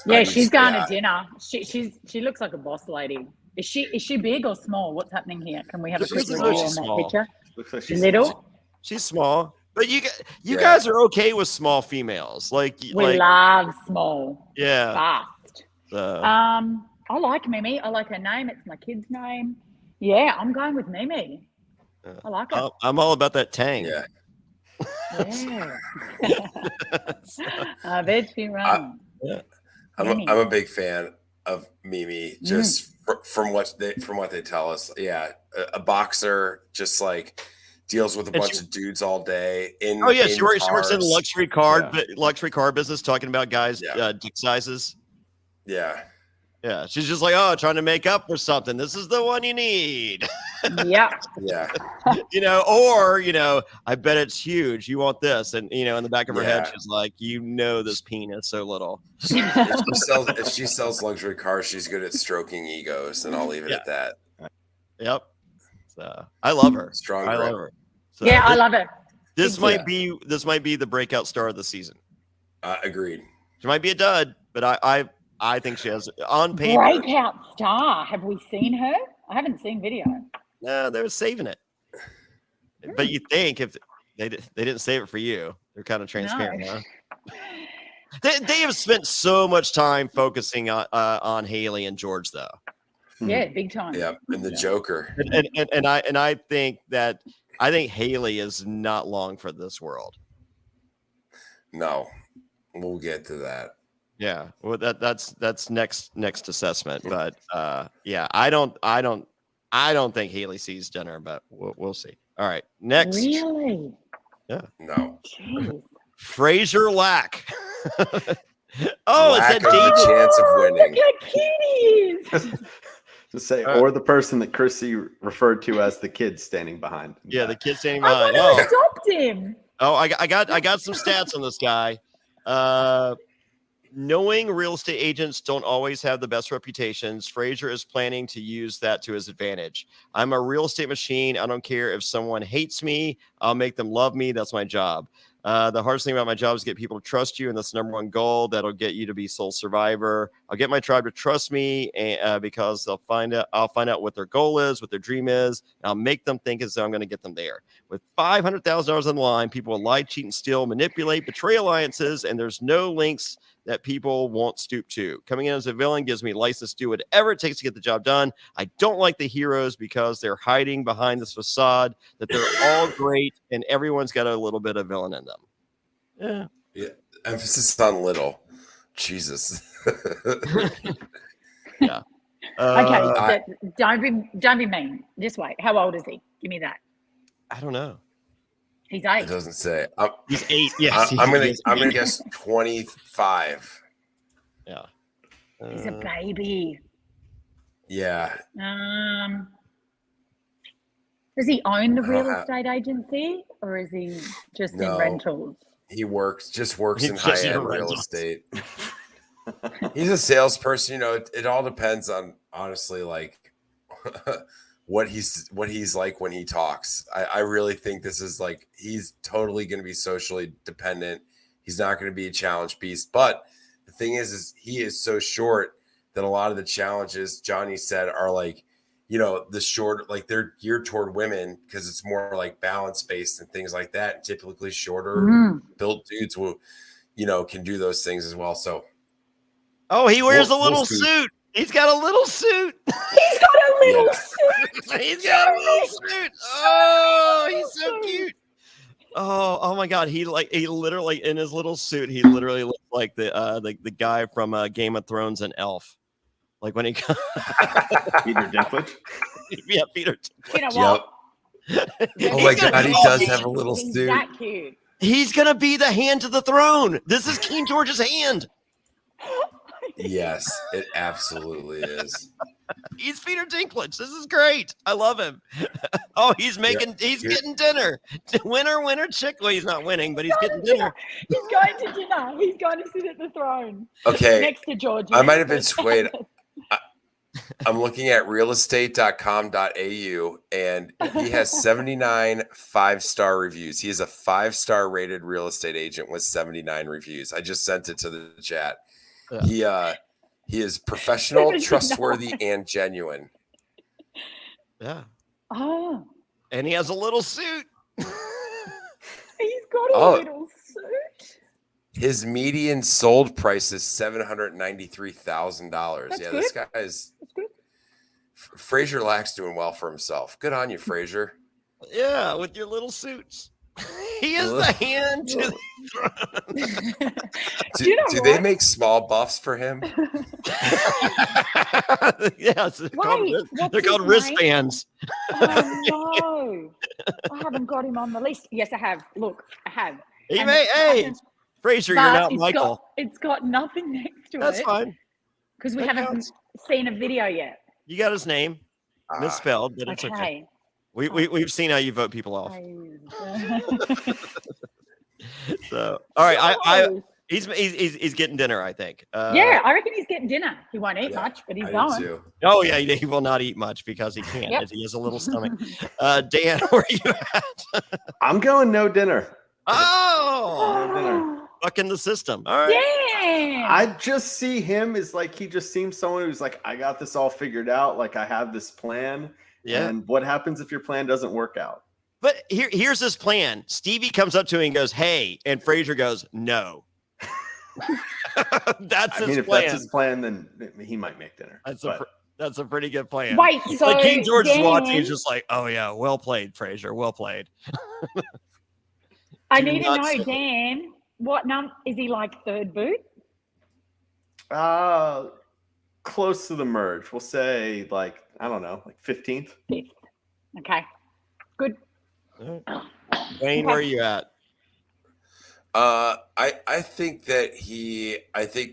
Yeah, she's going to dinner. She looks like a boss lady. Is she big or small? What's happening here? Can we have a quick review on that picture? Looks like she's little. She's small, but you guys are okay with small females. We love small. Yeah. Fast. I like Mimi. I like her name. It's my kid's name. Yeah, I'm going with Mimi. I like it. I'm all about that tang. Yeah. Yeah. I bet you're right. I'm a big fan of Mimi, just from what they tell us. Yeah, a boxer, just like deals with a bunch of dudes all day. She works in the luxury car business, talking about guys' dick sizes. Yeah. Yeah, she's just like, trying to make up for something. This is the one you need. Yeah. Yeah. I bet it's huge. You want this. And, in the back of her head, she's like, this penis so little. If she sells luxury cars, she's good at stroking egos, and I'll leave it at that. Yep. So I love her. Strong. I love her. So, I love her. This might be the breakout star of the season. Agreed. She might be a dud, but I think she has on paper. Breakout star. Have we seen her? I haven't seen video. No, they were saving it. But you think if they didn't save it for you, they're kind of transparent, huh? They have spent so much time focusing on Haley and George, though. Yeah, big time. Yeah, and the Joker. And I think Haley is not long for this world. No, we'll get to that. Yeah, well, that's next assessment, but yeah, I don't think Haley sees dinner, but we'll see. All right, next. Really? Yeah. No. Jeez. Fraser Lack. Lack it's of David. a chance of winning. Look how cute he is. To say, or the person that Chrissy referred to as the kid standing behind. Yeah, the kid standing I behind. want to adopt him. Oh, I got some stats on this guy. Knowing real estate agents don't always have the best reputations, Fraser is planning to use that to his advantage. I'm a real estate machine. I don't care if someone hates me. I'll make them love me. That's my job. The hardest thing about my job is get people to trust you, and that's the number one goal. That'll get you to be sole survivor. I'll get my tribe to trust me, because I'll find out what their goal is, what their dream is, and I'll make them think as though I'm going to get them there. With $500,000 on the line, people will lie, cheat, and steal, manipulate, betray alliances, and there's no links that people won't stoop to. Coming in as a villain gives me license to do whatever it takes to get the job done. I don't like the heroes because they're hiding behind this facade that they're all great and everyone's got a little bit of villain in them. Yeah. Emphasis on little. Jesus. Yeah. Okay, don't be mean. Just wait. How old is he? Give me that. I don't know. He's It 8. doesn't say. He's 8. Yes. I'm gonna guess 25. Yeah. He's a baby. Yeah. Does he own the real have- estate agency, or is he just in No. rentals? He works He in just high-end real rentals. estate. He's a salesperson. You know, it all depends on, honestly, like what he's like when he talks. I really think this is like, he's totally going to be socially dependent. He's not going to be a challenge beast. But the thing is he is so short that a lot of the challenges Jonny said are like, you know, the short, like they're geared toward women because it's more like balance based and things like that. And typically shorter built dudes will, you know, can do those things as well. So, He wears We'll a little see. suit. He's got a little suit. He's got a little suit. He's got a little suit. Oh, he's so cute. Oh my God. He literally in his little suit, he literally looks like the guy from Game of Thrones and Elf. Like when he Peter Dinklage. Yeah, Peter. You know what? oh my God, he does have a little He's suit. that cute. He's gonna be the hand to the throne. This is King George's hand. Yes, it absolutely is. He's Peter Dinklage. This is great. I love him. Oh, he's getting dinner. Winner, chick. Well, he's not winning, but he's getting dinner. He's going to dinner. He's going to sit at the throne. Okay. Next to George. I might have been swayed. I'm looking at realestate.com.au and he has 79 5-star reviews. He is a 5-star rated real estate agent with 79 reviews. I just sent it to the chat. Yeah. He is professional, trustworthy, and genuine. Yeah. Oh, And he has a little suit. he's got a little suit. His median sold price is $793,000. That's Yeah, good. this guy is. That's good. Fraser Lack's doing well for himself. Good on you, Fraser. Yeah, with your little suits. He is the hand to the throne. Do you know do they what? make small buffs for him? Yes, they're called his wristbands. Oh no, I haven't got him on the list. Yes, I have. Look, I have. Hey, Fraser, you're not Michael. It's got nothing next to it. That's fine. Because we That haven't counts. seen a video yet. You got his name misspelled, but it's okay. We've seen how you vote people off. So, all right, He's getting dinner, I think. Yeah, I reckon he's getting dinner. He won't eat much, but he's I do going. too. Oh yeah, he will not eat much because he can't. Yep. He has a little stomach. Dan, where are you at? I'm going no dinner. Oh, No dinner. fucking the system. All right. Yeah. I just see him as like he just seems someone who's like, I got this all figured out. Like I have this plan. Yeah. And what happens if your plan doesn't work out? But here's his plan. Stevie comes up to him and goes, "Hey," and Fraser goes, "No." That's his if plan. that's his plan, then he might make dinner. That's a pretty good plan. Wait, so Like King George is Dan, watching, he's just like, "Oh yeah, well played, Fraser. Well played." I Do need to not know, say- Dan, what number is he like third boot? Close to the merge. We'll say like, I don't know, like 15th. Fifth. Okay. Good. Wayne, where are you at? I think that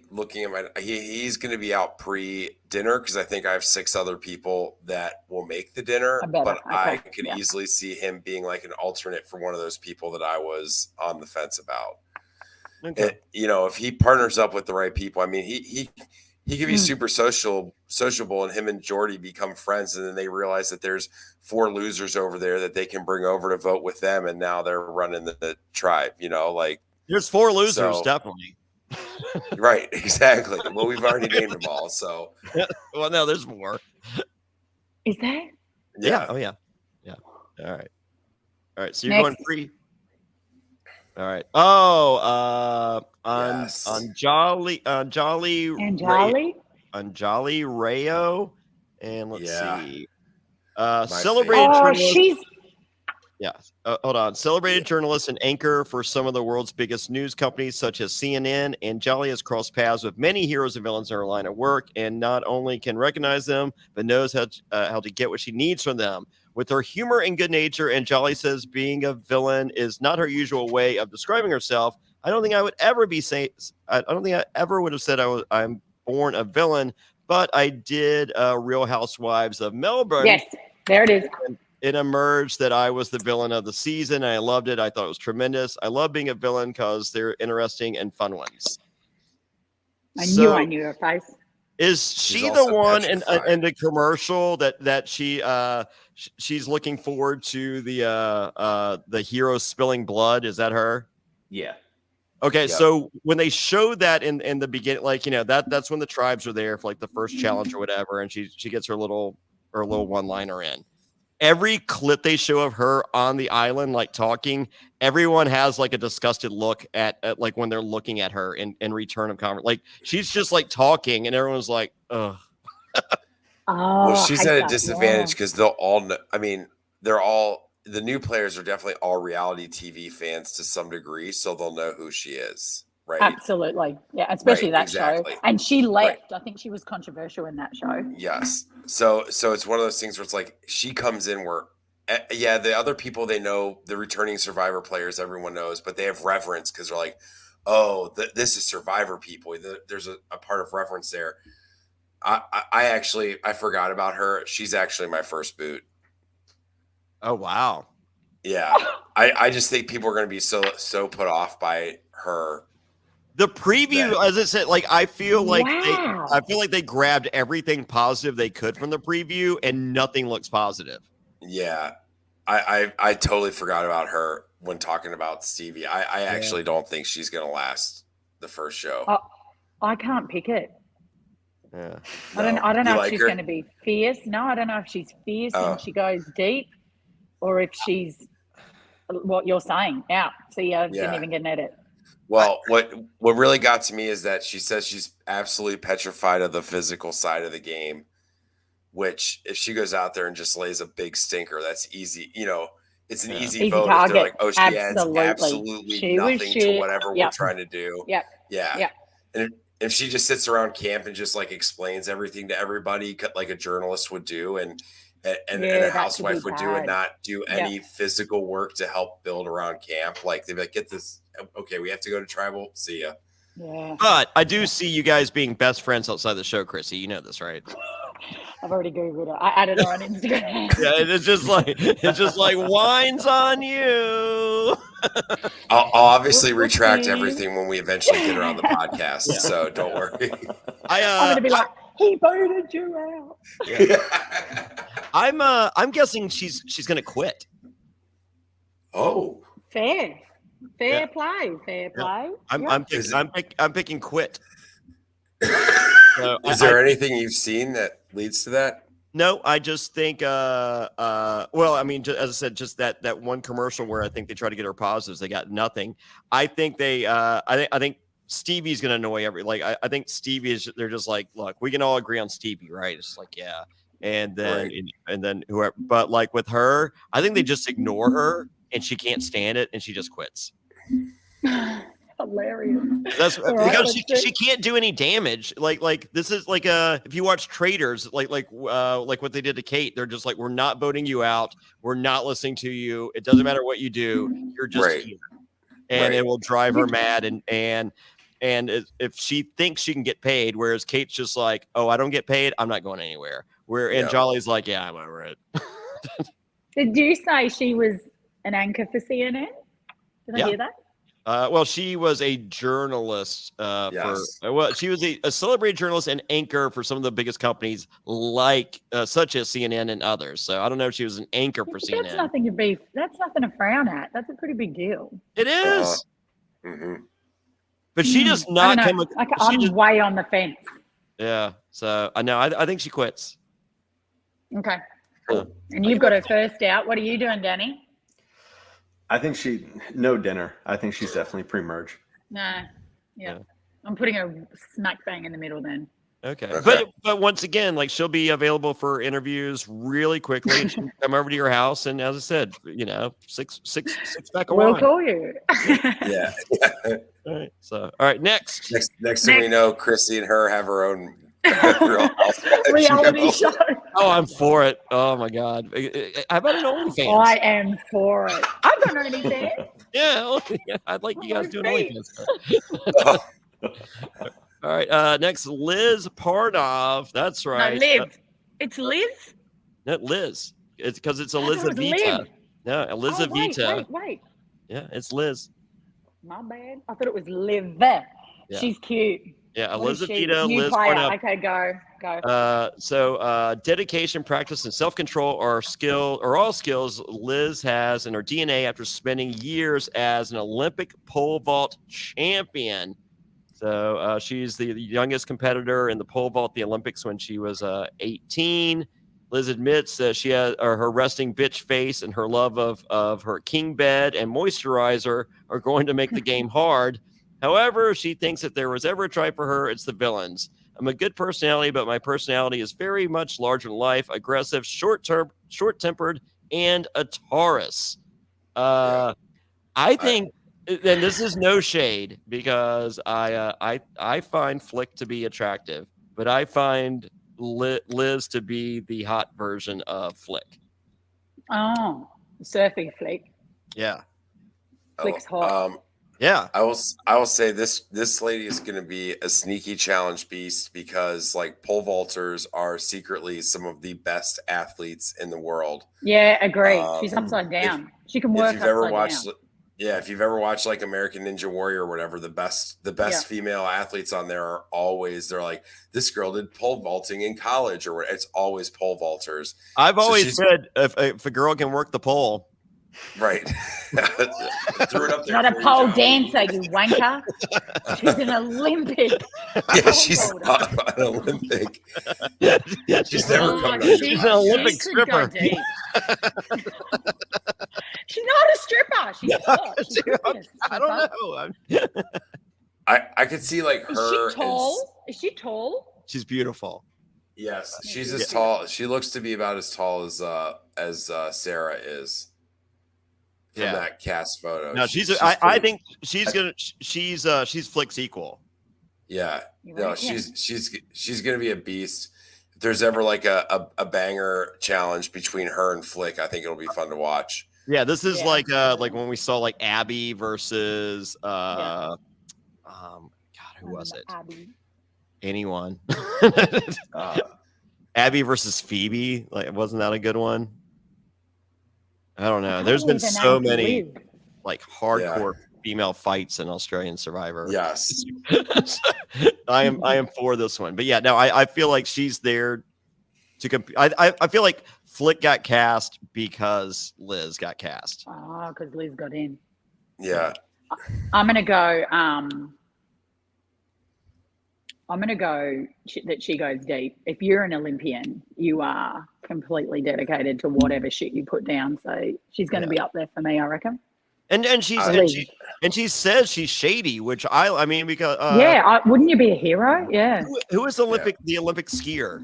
looking at he's going to be out pre-dinner because I think I have 6 other people that will make the dinner, but I could easily see him being like an alternate for one of those people that I was on the fence about. Okay. If he partners up with the right people, I mean, he could be super sociable, and him and Jordy become friends, and then they realize that there's 4 losers over there that they can bring over to vote with them, and now they're running the tribe. Like There's 4 losers, definitely. Right, exactly. Well, we've already named them all, so. Well, no, there's more. Is there? Yeah. Oh, yeah. Yeah. All right. So you're Next. going free. All right. Oh, Yes. on Jolly And Jolly? Rayo, and let's Yeah. see. My Celebrated favorite. Oh, journalist. she's Yeah. Hold on. Celebrated journalist and anchor for some of the world's biggest news companies, such as CNN, and Jolly has crossed paths with many heroes and villains in her line of work, and not only can recognize them, but knows how to get what she needs from them. With her humor and good nature, and Jolly says being a villain is not her usual way of describing herself. I don't think I would ever I don't think I ever would have said I'm born a villain, but I did Real Housewives of Melbourne. yes, there it is. It emerged that I was the villain of the season, and I loved it. I thought it was tremendous. I love being a villain because they're interesting and fun ones. I knew her face. Is she She's the also one petrified. in the commercial that she's looking forward to the hero spilling blood? Is that her? Yeah. Okay, Yep. so when they showed that in the beginning, like that's when the tribes are there for like the first challenge or whatever, and she gets her little one-liner in. Every clip they show of her on the island, like talking, everyone has like a disgusted look at like when they're looking at her in return of conversation. Like she's just like talking, and everyone's like, "Ugh." Oh, Well, she's I hate at a that, disadvantage yeah. because they'll all know. I mean, the new players are definitely all reality TV fans to some degree, so they'll know who she is, right? Absolutely. Yeah, especially Right, that exactly. show. And she left. I think she was controversial in that show. Yes. So it's one of those things where it's like she comes in where, the other people they know, the returning Survivor players, everyone knows, but they have reverence because they're like, oh, this is Survivor people. There's a part of reverence there. I forgot about her. She's actually my first boot. Oh wow. Yeah. I just think people are going to be so put off by her. The preview, That- as I said, like I feel like Wow. they grabbed everything positive they could from the preview, and nothing looks positive. Yeah. I totally forgot about her when talking about Stevie. I actually don't think she's going to last the first show. Oh, I can't pick it. Yeah. I don't You know if like she's her? going to be fierce. No, I don't know if she's fierce Oh. and she goes deep, or if she's what you're saying. Out. So yeah, didn't even get an edit. Well, what really got to me is that she says she's absolutely petrified of the physical side of the game, which if she goes out there and just lays a big stinker, that's easy. It's an easy Easy vote. If target. they're like, oh, she adds Absolutely. absolutely She was nothing to shit. whatever Yep. we're trying to do. Yep. Yeah. Yep. And if she just sits around camp and just like explains everything to everybody like a journalist would do and a that housewife could be would do and bad. not do any physical work to help build around camp, like they'd be like, get this. Okay, we have to go to tribal. See ya. Yeah. But I do see you guys being best friends outside the show, Chrissy. You know this, right? I've already Googled it. I added her on Instagram. Yeah, it's just like wine's on you. I'll obviously We'll retract see. everything when we eventually get her on the podcast. Yeah. So don't worry. I'm gonna be like, he voted you out. I'm guessing she's gonna quit. Oh, Fair Yeah. play. I'm picking quit. So is there anything you've seen that leads to that? No, I just think well, I mean, as I said, just that one commercial where I think they try to get her positives, they got nothing. I think I think Stevie's gonna annoy I think Stevie is, they're just like, look, we can all agree on Stevie, right? It's like, yeah. And then and then whoever, but like with her, I think they just ignore her and she can't stand it and she just quits. Hilarious. That's All right, because let's she can't do any damage. Like this is like if you watch Traders, like what they did to Kate, they're just like, we're not voting you out, we're not listening to you. It doesn't matter what you do, you're just here. And it will drive her mad. And if she thinks she can get paid, whereas Kate's just like, oh, I don't get paid, I'm not going anywhere. And Jolly's like, yeah, I'm over it. Did you say she was an anchor for CNN? Did I hear that? Well, she was a journalist she was a celebrated journalist and anchor for some of the biggest companies, like such as CNN and others. So I don't know if she was an anchor for CNN. That's nothing to frown at. That's a pretty big deal. It is. But she does not come. I'm way on the fence. Yeah. So I know. I think she quits. Okay. Cool. And you've got her first out. What are you doing, Danny? I think no dinner. I think she's definitely pre-merge. No. Yeah. I'm putting her smack bang in the middle then. Okay. But once again, like, she'll be available for interviews really quickly. And she'll come over to your house, and as I said, six pack of wine. We'll call you. Yeah. All right. So all right, next thing we know, Chrissy and her have her own reality show. Oh, I'm for it. Oh my God. How about an OnlyFans? I am for it. I've got an OnlyFans. Yeah, I'd like you guys to do an OnlyFans. All right. Next, Liz Parnov. That's right. No, Liv. It's Liz? No, Liz. It's because it's Elizaveta. No, Elizaveta. Wait. Yeah, it's Liz. My bad. I thought it was Liv. Yeah. She's cute. Yeah, Elizaveta, Liz Parnov. Okay, go. So dedication, practice, and self-control are all skills Liz has in her DNA after spending years as an Olympic pole vault champion. So she's the youngest competitor in the pole vault at the Olympics when she was 18. Liz admits that she has her resting bitch face and her love of her king bed and moisturizer are going to make the game hard. However, she thinks if there was ever a try for her, it's the Villains. I'm a good personality, but my personality is very much larger than life, aggressive, short-tempered, and a Taurus. I think, and this is no shade because I find Flick to be attractive, but I find Liz to be the hot version of Flick. Oh, surfing Flick. Yeah. Flick's hot. Yeah, I will say this lady is going to be a sneaky challenge beast because like pole vaulters are secretly some of the best athletes in the world. Yeah, agree. She's upside down. She can work upside down. Yeah, if you've ever watched like American Ninja Warrior or whatever, the best female athletes on there are always, they're like, this girl did pole vaulting in college, or it's always pole vaulters. I've always said if a girl can work the pole. Right. Threw it up there. Not a pole dancer, you wanker. She's an Olympic. Yeah, she's not an Olympic. Yeah, she's never come. She's an Olympic stripper. She's not a stripper. She's hot. I don't know. I could see like her. Is she tall? Is she tall? She's beautiful. Yes, she's as tall. She looks to be about as tall as Sarah is. From that cast photo. No, I think she's Flick's equal. Yeah. No, she's gonna be a beast. If there's ever like a banger challenge between her and Flick, I think it'll be fun to watch. Yeah, this is like when we saw like Abby versus God, who was it? Abby. Anyone. Abby versus Phoebe. Like, wasn't that a good one? I don't know. There's been so many. like hardcore female fights in Australian Survivor. Yes. I am for this one. But yeah, no, I feel like she's there to compete. I feel like Flick got cast because Liz got cast. Oh, because Liz got in. Yeah. I'm gonna go. That she goes deep. If you're an Olympian, you are completely dedicated to whatever shit you put down. So she's going to be up there for me, I reckon. And she says she's shady, which I mean because wouldn't you be a hero? Yeah. Who is the Olympic skier?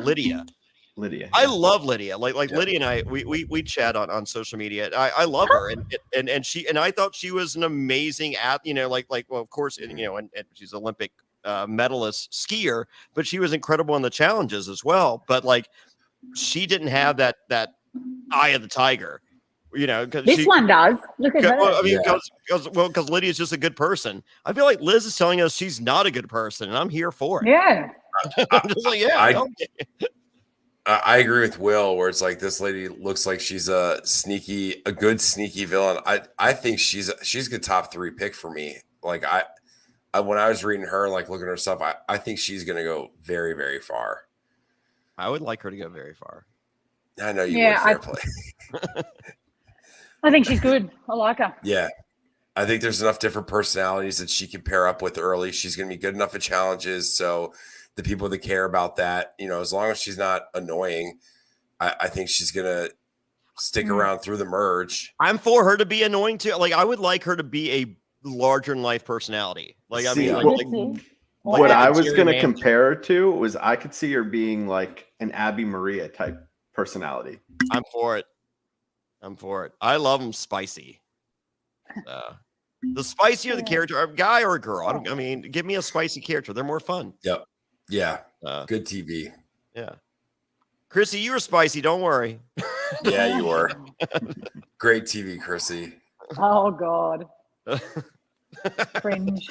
Lydia. Lydia. I love Lydia. Like Lydia and I, we chat on social media. I love her, and she and I thought she was an amazing well, of course, and she's Olympic medalist skier, but she was incredible in the challenges as well. But like, she didn't have that eye of the tiger, because this one does. Look at her. Well, I mean, because Lydia's just a good person. I feel like Liz is telling us she's not a good person, and I'm here for it. Yeah. I'm just like, I agree with Will, where it's like this lady looks like she's a good sneaky villain. I think she's a good top 3 pick for me. Like I when I was reading her, like looking at her stuff, I think she's gonna go very, very far. I would like her to go very far. I know you would, Fairplay. I think she's good. I like her. Yeah. I think there's enough different personalities that she can pair up with early. She's gonna be good enough at challenges. So the people that care about that, as long as she's not annoying, I think she's gonna stick around through the merge. I'm for her to be annoying too. Like I would like her to be a larger than life personality. Like I mean, what I was gonna compare her to was I could see her being like an Abby Maria type personality. I'm for it. I love them spicy. The spicier the character, a guy or a girl. Give me a spicy character. They're more fun. Yep. Yeah. Good TV. Yeah. Chrissy, you were spicy. Don't worry. Yeah, you were. Great TV, Chrissy. Oh God. Cringe.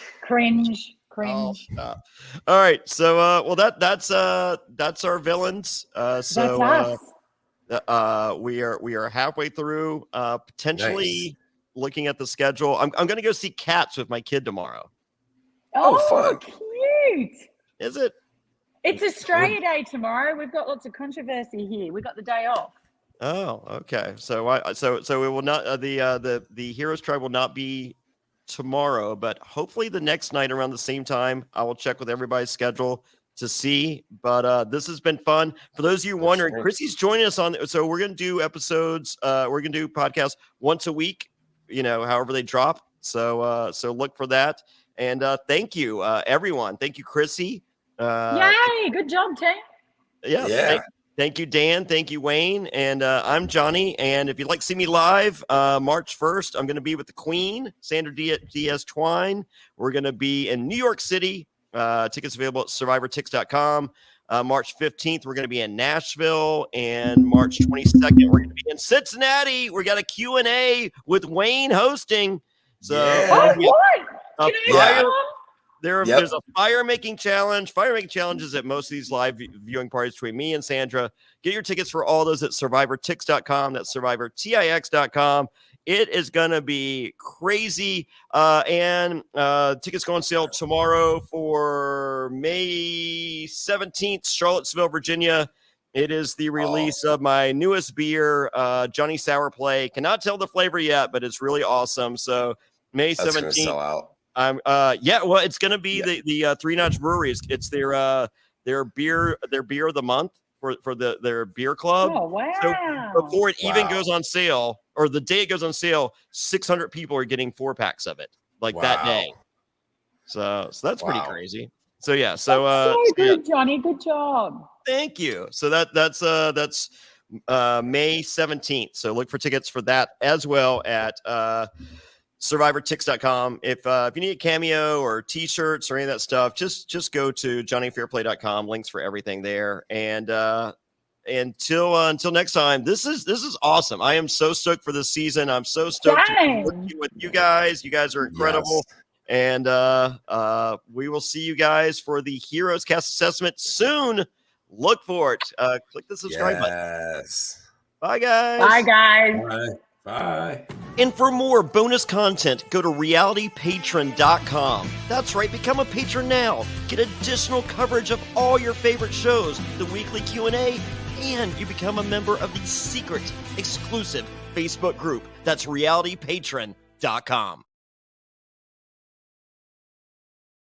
Oh, all right. So that's our villains. That's us. We are halfway through. Potentially looking at the schedule. I'm going to go see Cats with my kid tomorrow. Oh, fun. Cute. Is it? It's Australia Day tomorrow. We've got lots of controversy here. We got the day off. Oh, okay. So it will not the Heroes Tribe will not be tomorrow, but hopefully the next night around the same time. I will check with everybody's schedule to see. But this has been fun. For those of you wondering, Chrissy's joining us on. So we're going to do episodes. We're going to do podcasts once a week. However they drop. So look for that. And thank you, everyone. Thank you, Chrissy. Yay! Good job, team. Yeah. Thank you, Dan. Thank you, Wayne. And I'm Johnny. And if you'd like to see me live, March 1st, I'm going to be with the Queen, Sandra Diaz Twine. We're going to be in New York City. Tickets available at survivortix.com. March 15th, we're going to be in Nashville. And March 22nd, we're going to be in Cincinnati. We got a Q&A with Wayne hosting. So there's a fire making challenge. Fire making challenges at most of these live viewing parties between me and Sandra. Get your tickets for all those at survivortix.com. That's survivortix.com. It is going to be crazy. And tickets go on sale tomorrow for May 17th, Charlottesville, Virginia. It is the release of my newest beer, Jonny Fairplay. Cannot tell the flavor yet, but it's really awesome. So May 17th. That's sell out. It's going to be the Three Notch Brewery. It's their beer of the month for their beer club. Oh wow! So before it even goes on sale, or the day it goes on sale, 600 people are getting 4-packs of it that day. So that's pretty crazy. So yeah, so good, Johnny. Good job. Thank you. So that's May 17th. So look for tickets for that as well at survivortix.com. If you need a cameo or t-shirts or any of that stuff, just go to johnnyfairplay.com. Links for everything there. And until next time, this is awesome. I am so stoked for this season. I'm so stoked to be working with you guys. You guys are incredible. Yes. And we will see you guys for the Heroes Cast Assessment soon. Look for it. Click the subscribe button. Yes. Bye, guys. Bye, guys. Bye. Bye. And for more bonus content, go to realitypatron.com. That's right, become a patron now. Get additional coverage of all your favorite shows, the weekly Q&A, and you become a member of the secret, exclusive Facebook group. That's realitypatron.com.